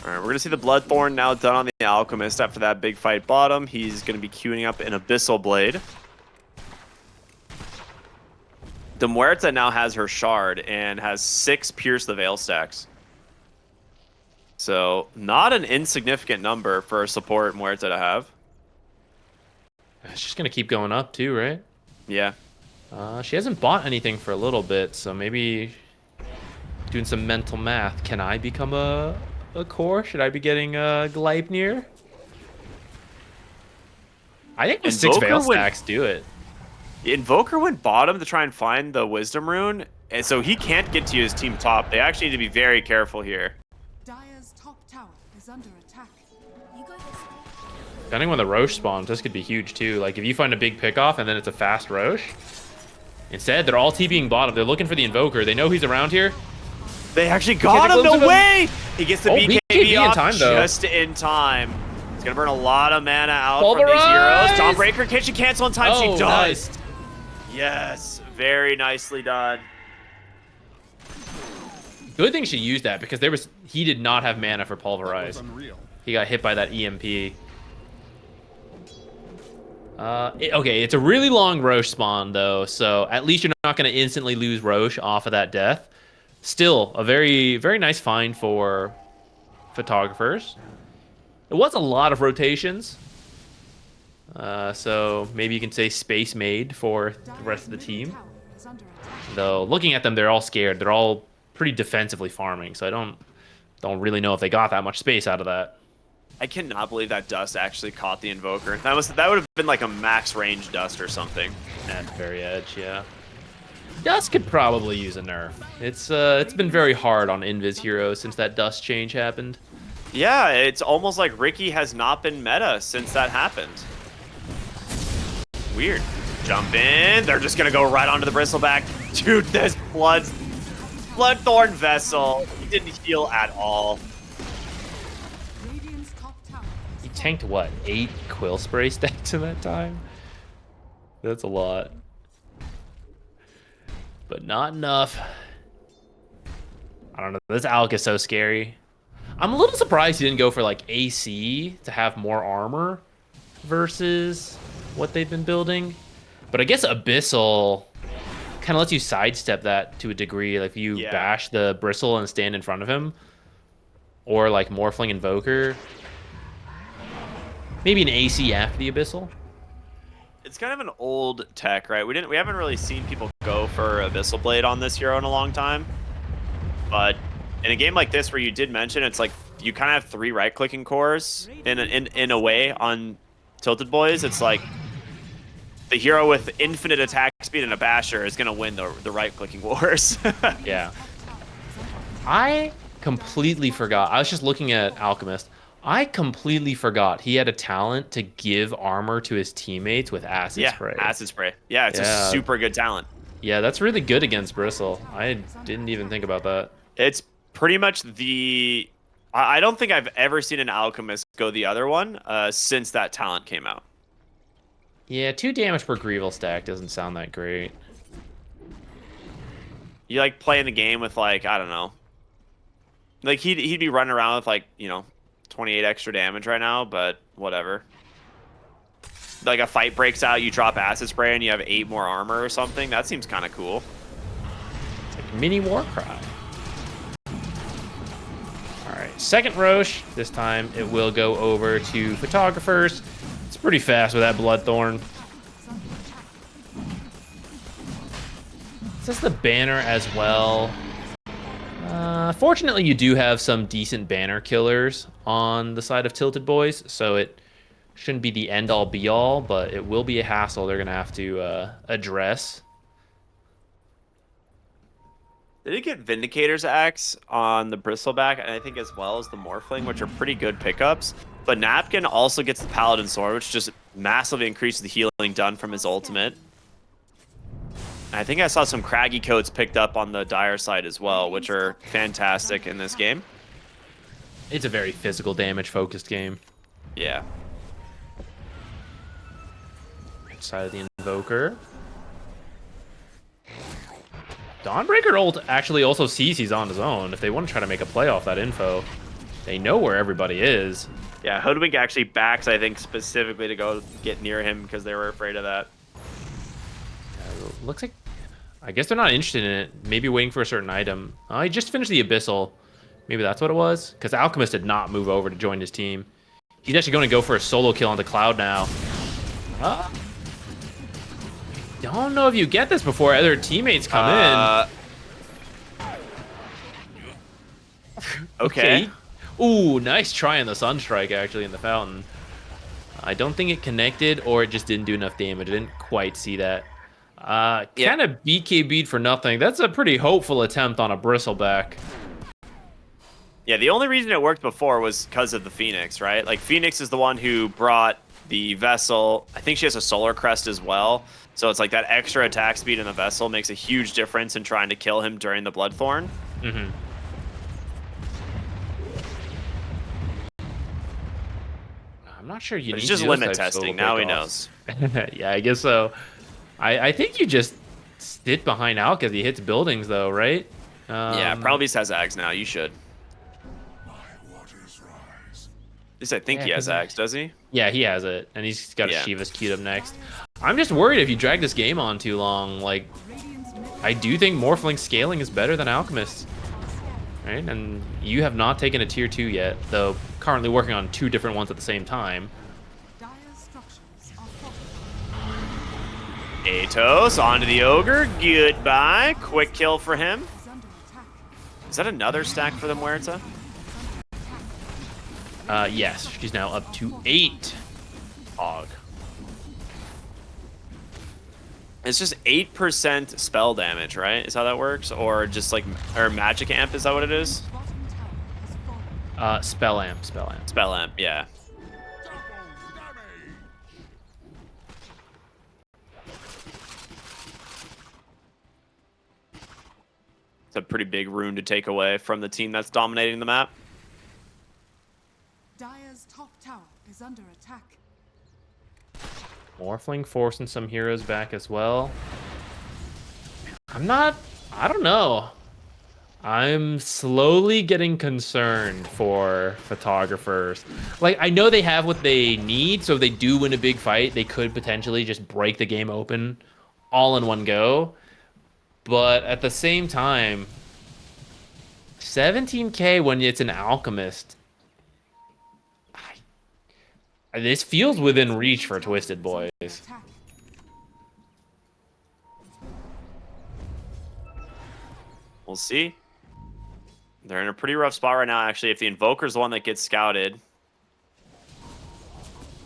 S1: All right, we're gonna see the Bloodthorn now done on the Alchemist after that big fight bottom. He's gonna be queuing up an Abyssal Blade. The Muerta now has her Shard and has 6 Pierce the Veil stacks. So not an insignificant number for a support Muerta to have.
S2: She's gonna keep going up too, right?
S1: Yeah.
S2: She hasn't bought anything for a little bit, so maybe doing some mental math. Can I become a core? Should I be getting Gleipnir? I think the 6 Veil stacks do it.
S1: Invoker went bottom to try and find the Wisdom Rune. And so he can't get to his team top. They actually need to be very careful here.
S3: Dire's top tower is under attack.
S2: Depending on the Roche spawns, this could be huge too. Like if you find a big pickoff and then it's a fast Roche. Instead, they're all TPing bottom. They're looking for the Invoker. They know he's around here.
S1: They actually got him. No way! He gets the BKB off
S2: in time, though.
S1: just in time. It's gonna burn a lot of mana out from
S2: Pulverize!
S1: these heroes. Dawnbreaker, can she cancel in time?
S2: Oh,
S1: She does.
S2: nice.
S1: Yes, very nicely done.
S2: Good thing she used that because he did not have mana for Pulverize. He got hit by that EMP. Okay, it's a really long Roche spawn though, so at least you're not going to instantly lose Roche off of that death. Still, a very, very nice find for photographers. It was a lot of rotations, so maybe you can say space made for the rest of the team. Though looking at them, they're all scared. They're all pretty defensively farming, so I don't really know if they got that much space out of that.
S1: I cannot believe that dust actually caught the Invoker. That would have been like a max range dust or something.
S2: At the very edge, yeah. Dust could probably use a nerf. It's been very hard on Invis heroes since that dust change happened.
S1: Yeah, it's almost like Ricky has not been meta since that happened. Weird. Jump in. They're just gonna go right onto the Bristleback. Dude, this Bloodthorn Vessel. He didn't heal at all.
S3: Radiant's top tower is
S2: He tanked what? 8 Quill Spray stacks in that time? That's a lot. But not enough. I don't know. This Alec is so scary. I'm a little surprised he didn't go for like AC to have more armor versus what they've been building. But I guess Abyssal kind of lets you sidestep that to a degree. Like if you bash the Bristle and stand in front of him, or like Morphling Invoker. Maybe an AC after the Abyssal.
S1: It's kind of an old tech, right? We haven't really seen people go for Abyssal Blade on this hero in a long time. But in a game like this where you did mention it's like you kind of have 3 right-clicking cores in a way on Tilted Boys. It's like the hero with infinite attack speed and a basher is going to win the right-clicking wars.
S2: Yeah. I completely forgot. I was just looking at Alchemist. I completely forgot he had a talent to give armor to his teammates with Acid Spray.
S1: Yeah, Acid Spray. Yeah, it's a super good talent.
S2: Yeah, that's really good against Bristle. I didn't even think about that.
S1: It's pretty much the... I don't think I've ever seen an Alchemist go the other one since that talent came out.
S2: Yeah, 2 damage per Greevil stack doesn't sound that great.
S1: You like playing the game with like, I don't know. Like he'd be running around with like, 28 extra damage right now, but whatever. Like a fight breaks out, you drop Acid Spray and you have 8 more armor or something. That seems kind of cool.
S2: It's like mini Warcry. Alright, second Roche. This time it will go over to Photographers. It's pretty fast with that Bloodthorn. Is this the banner as well? Fortunately, you do have some decent banner killers on the side of Tilted Boys, so it shouldn't be the end-all be-all, but it will be a hassle they're going to have to address.
S1: They did get Vindicator's Axe on the Bristleback, and I think as well as the Morphling, which are pretty good pickups. But Napkin also gets the Paladin Sword, which just massively increases the healing done from his ultimate. I think I saw some Craggy Coats picked up on the Dire side as well, which are fantastic in this game.
S2: It's a very physical damage-focused game.
S1: Yeah.
S2: Side of the Invoker. Dawnbreaker ult actually also sees he's on his own. If they want to try to make a play off that info, they know where everybody is.
S1: Yeah, Hoodwink actually backs, I think, specifically to go get near him because they were afraid of that.
S2: Looks like, I guess they're not interested in it. Maybe waiting for a certain item. He just finished the Abyssal. Maybe that's what it was. Because Alchemist did not move over to join his team. He's actually going to go for a solo kill onto Cloud now. Don't know if you get this before other teammates come in.
S1: Okay.
S2: Ooh, nice try on the Sunstrike, actually, in the fountain. I don't think it connected, or it just didn't do enough damage. I didn't quite see that. Kind of BKB'd for nothing. That's a pretty hopeful attempt on a bristleback.
S1: Yeah, the only reason it worked before was because of the Phoenix, right? Like, Phoenix is the one who brought the Vessel. I think she has a Solar Crest as well. So it's like that extra attack speed in the Vessel makes a huge difference in trying to kill him during the Bloodthorn.
S2: Mm-hmm. I'm not sure you
S1: But
S2: need
S1: it's just
S2: to do those
S1: limit
S2: types of
S1: testing.
S2: little
S1: Now he
S2: pickoffs.
S1: knows.
S2: Yeah, I guess so. I think you just sit behind Alk as he hits buildings, though, right?
S1: Yeah, probably has Ags now. You should. At least I think he has Ags, does he?
S2: Yeah, he has it, and he's got a
S1: Yeah.
S2: Shiva's queued up next. I'm just worried if you drag this game on too long. Like, I do think Morphling scaling is better than Alchemist, right? And you have not taken a tier 2 yet, though currently working on 2 different ones at the same time.
S3: Dire's structures are fortified.
S1: Atos onto the Ogre. Goodbye. Quick kill for him.
S3: Is under attack.
S1: Is that another stack for the Muerta?
S2: Yes, she's now up to 8.
S1: Hog. It's just 8% spell damage, right? Is how that works? Or just like, or magic amp, is that what it is?
S3: Bottom tower has fallen.
S2: Spell amp.
S1: Spell amp, yeah. It's a pretty big rune to take away from the team that's dominating the map.
S3: Dire's top tower is under attack.
S2: Morphling forcing some heroes back as well. I don't know. I'm slowly getting concerned for photographers. Like, I know they have what they need, so if they do win a big fight, they could potentially just break the game open all in one go. But at the same time, 17k when it's an Alchemist, this feels within reach for Twisted Boys.
S3: Attack.
S1: We'll see. They're in a pretty rough spot right now, actually. If the Invoker's the one that gets scouted,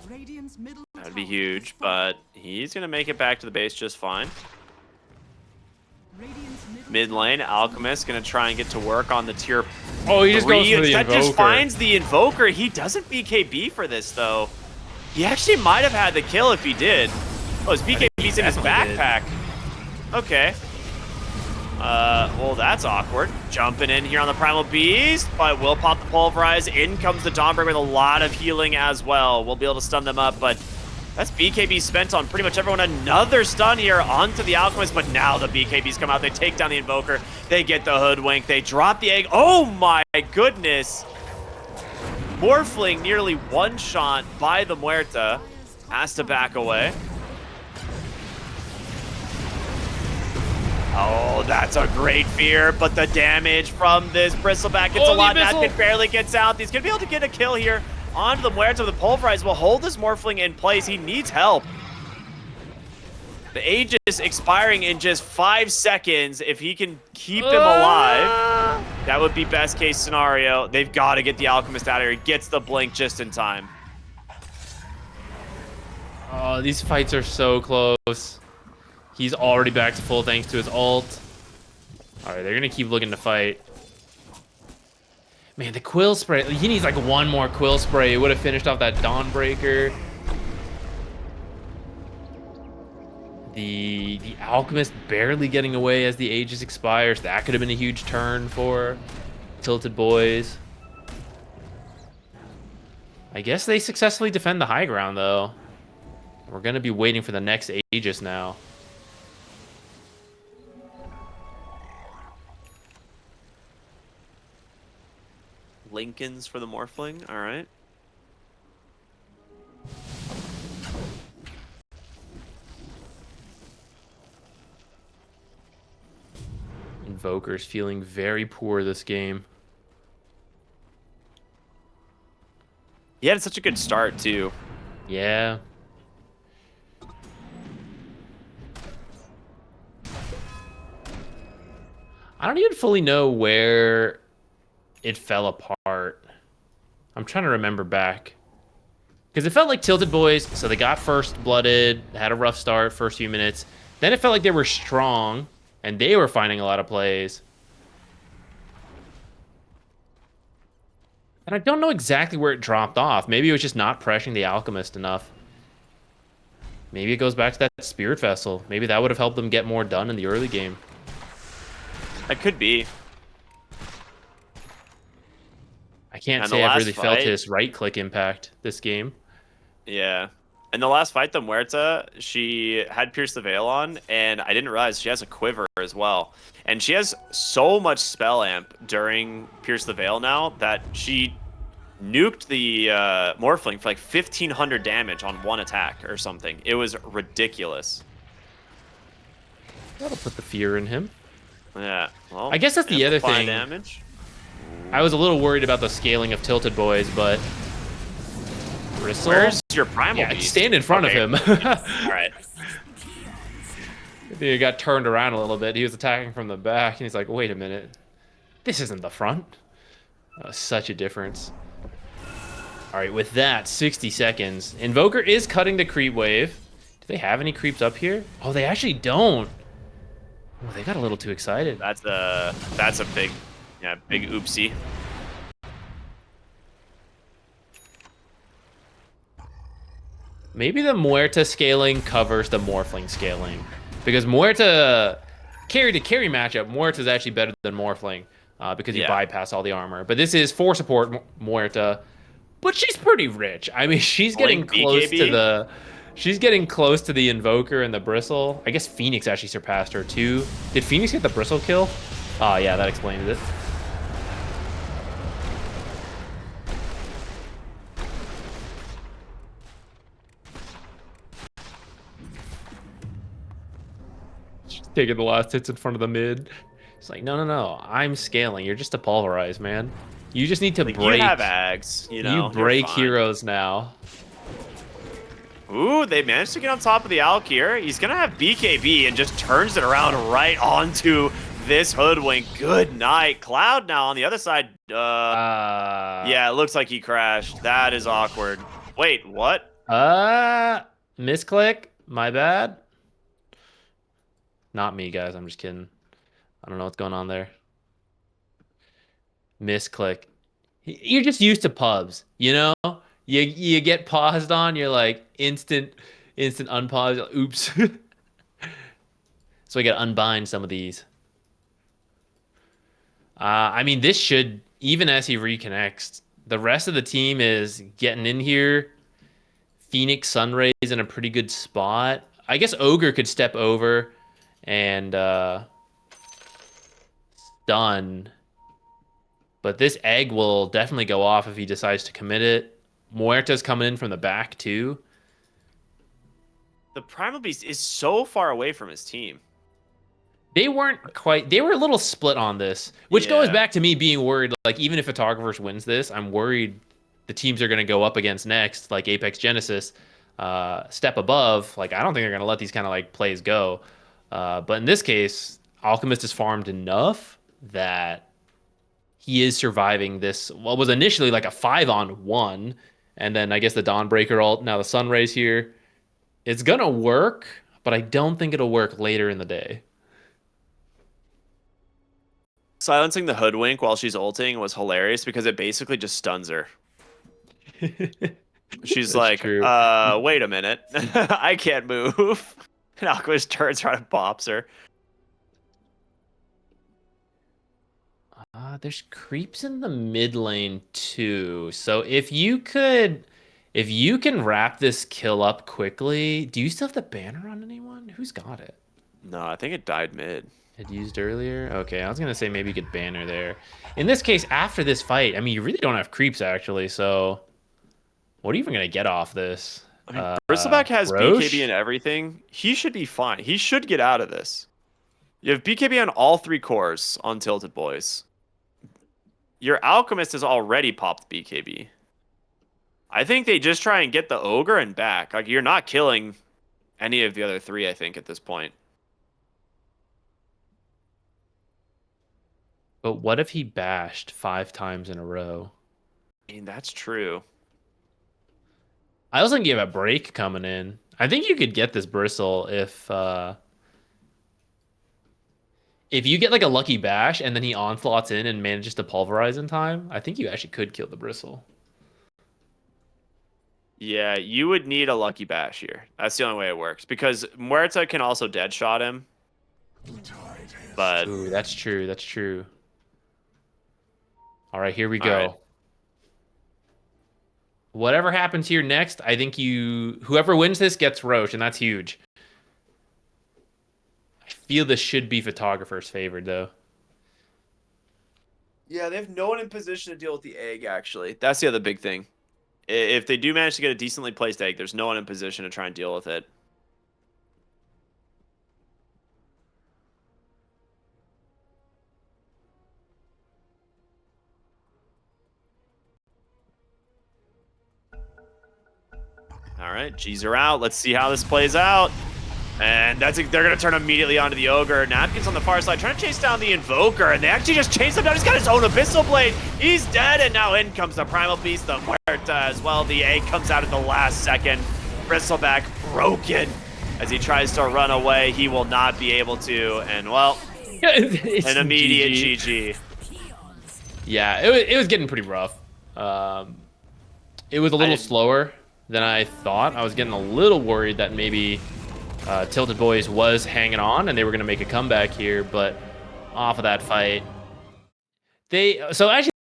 S3: Radiant's middle
S1: that'd be
S3: tower
S1: huge.
S3: has fallen.
S1: But he's going to make it back to the base just fine.
S3: Radiant's middle
S1: Mid lane, Alchemist going to try and get to work on the tier
S2: Oh, he just goes
S1: 3.
S2: for the
S1: That
S2: Invoker.
S1: just finds the Invoker. He doesn't BKB for this, though. He actually might have had the kill if he did. Oh, his BKB's in his
S2: definitely did.
S1: backpack. Okay. Well, that's awkward. Jumping in here on the Primal Beast, but will pop the Pulverize. In comes the Dawnbreaker with a lot of healing as well. We'll be able to stun them up, but that's BKB spent on pretty much everyone. Another stun here onto the Alchemist, but now the BKBs come out. They take down the Invoker. They get the Hoodwink. They drop the egg. Oh my goodness. Morphling nearly one-shot by the Muerta. Has to back away. Oh, that's a great fear, but the damage from this Bristleback gets a
S2: Oh, the
S1: lot.
S2: Abyssal.
S1: Natkin barely gets out. He's going to be able to get a kill here onto the Muerta. The Pulverize will hold this Morphling in place. He needs help. The Aegis expiring in just 5 seconds. If he can keep him alive, that would be best case scenario. They've got to get the Alchemist out of here. He gets the blink just in time.
S2: Oh, these fights are so close. He's already back to full thanks to his ult. All right, they're going to keep looking to fight. Man, the Quill Spray. He needs like one more Quill Spray. It would have finished off that Dawnbreaker. The Alchemist barely getting away as the Aegis expires. That could have been a huge turn for Tilted Boys. I guess they successfully defend the high ground, though. We're going to be waiting for the next Aegis now.
S1: Lincolns for the Morphling. All right.
S2: Invoker's feeling very poor this game.
S1: He had such a good start, too.
S2: Yeah. I don't even fully know where it fell apart. I'm trying to remember back. Because it felt like Tilted Boys, so they got first blooded, had a rough start, first few minutes. Then it felt like they were strong, and they were finding a lot of plays. And I don't know exactly where it dropped off. Maybe it was just not pressuring the Alchemist enough. Maybe it goes back to that Spirit Vessel. Maybe that would have helped them get more done in the early game.
S1: It could be.
S2: I can't
S1: And
S2: say
S1: the
S2: I've
S1: last
S2: really felt
S1: fight-
S2: his right-click impact this game.
S1: Yeah. In the last fight, the Muerta, she had Pierce the Veil on, and I didn't realize she has a quiver as well. And she has so much spell amp during Pierce the Veil now that she nuked the Morphling for like 1,500 damage on one attack or something. It was ridiculous.
S2: That'll put the fear in him.
S1: Yeah. Well,
S2: I guess that's the other
S1: amplify
S2: thing.
S1: Damage.
S2: I was a little worried about the scaling of Tilted Boys, but Bristle?
S1: Where's your primal
S2: Yeah,
S1: beast?
S2: stand in front
S1: Okay.
S2: of him.
S1: All right.
S2: He got turned around a little bit. He was attacking from the back, and he's like, wait a minute. This isn't the front. Such a difference. All right, with that, 60 seconds. Invoker is cutting the creep wave. Do they have any creeps up here? Oh, they actually don't. Oh, they got a little too excited.
S1: That's a big, big oopsie.
S2: Maybe the Muerta scaling covers the Morphling scaling. Because Muerta, carry to carry matchup, Muerta is actually better than Morphling. Because you bypass all the armor. But this is for support Muerta. But she's pretty rich. I mean, she's getting
S1: Blink
S2: close
S1: BKB?
S2: to the... She's getting close to the Invoker and the Bristle. I guess Phoenix actually surpassed her too. Did Phoenix get the Bristle kill? Oh, yeah, that explains it. She's taking the last hits in front of the mid. It's like, no. I'm scaling. You're just a pulverize, man. You just need to
S1: Like,
S2: break.
S1: you have Ags, you know.
S2: You
S1: you're
S2: break
S1: fine.
S2: heroes now.
S1: Ooh, they managed to get on top of the Alk here. He's gonna have BKB and just turns it around right onto this Hoodwink. Good night. Cloud now on the other side. Yeah, it looks like he crashed. That is awkward. Wait, what?
S2: Misclick. My bad. Not me, guys. I'm just kidding. I don't know what's going on there. Misclick. You're just used to pubs, you know? You get paused on, you're like instant unpause. Oops. So I gotta unbind some of these. I mean, this should, even as he reconnects, the rest of the team is getting in here. Phoenix Sunray's in a pretty good spot. I guess Ogre could step over and stun. But this egg will definitely go off if he decides to commit it. Muerta's coming in from the back, too.
S1: The Primal Beast is so far away from his team.
S2: They weren't quite... They were a little split on this, which goes
S1: Yeah.
S2: back to me being worried. Like, even if Photographers wins this, I'm worried the teams are going to go up against next, like Apex Genesis, step above. Like, I don't think they're going to let these kind of, like, plays go. But in this case, Alchemist has farmed enough that he is surviving this, what was initially like a 5-on-1, and then I guess the Dawnbreaker ult, now the Sunray's here. It's gonna work, but I don't think it'll work later in the day.
S1: Silencing the Hoodwink while she's ulting was hilarious because it basically just stuns her. She's
S2: That's
S1: like,
S2: true.
S1: wait a minute. I can't move. And Alchemist turns around and bops her.
S2: There's creeps in the mid lane too. So if you can wrap this kill up quickly, do you still have the banner on anyone? Who's got it?
S1: No, I think it died mid.
S2: Had used earlier? Okay, I was gonna say maybe you could banner there. In this case, after this fight, I mean, you really don't have creeps actually, so what are you even gonna get off this?
S1: I mean, Bristleback has
S2: Roche?
S1: BKB and everything. He should be fine. He should get out of this. You have BKB on all 3 cores on Tilted Boys. Your Alchemist has already popped BKB. I think they just try and get the Ogre and back. Like, you're not killing any of the other 3, I think, at this point.
S2: But what if he bashed 5 times in a row?
S1: I mean, that's true.
S2: I also think you have a break coming in. I think you could get this bristle if if you get like a lucky bash and then he onslaughts in and manages to pulverize in time, I think you actually could kill the bristle.
S1: Yeah, you would need a lucky bash here. That's the only way it works because Muerta can also dead shot him. But
S2: Ooh, that's true. That's true. All right, here we go.
S1: right.
S2: Whatever happens here next, I think whoever wins this gets Roche, and that's huge. I feel this should be Photographer's favored, though.
S1: Yeah, they have no one in position to deal with the egg, actually. That's the other big thing. If they do manage to get a decently placed egg, there's no one in position to try and deal with it. All right, G's are out. Let's see how this plays out. And they're going to turn immediately onto the Ogre. Napkin's on the far side trying to chase down the Invoker, and they actually just chase him down. He's got his own Abyssal Blade. He's dead, and now in comes the Primal Beast, the Muerta as well. The egg comes out at the last second. Bristleback broken. As he tries to run away, he will not be able to. And, well, an immediate GG.
S2: Yeah, it was getting pretty rough. It was a little slower than I thought. I was getting a little worried that maybe Tilted Boys was hanging on and they were going to make a comeback here, but off of that fight, so actually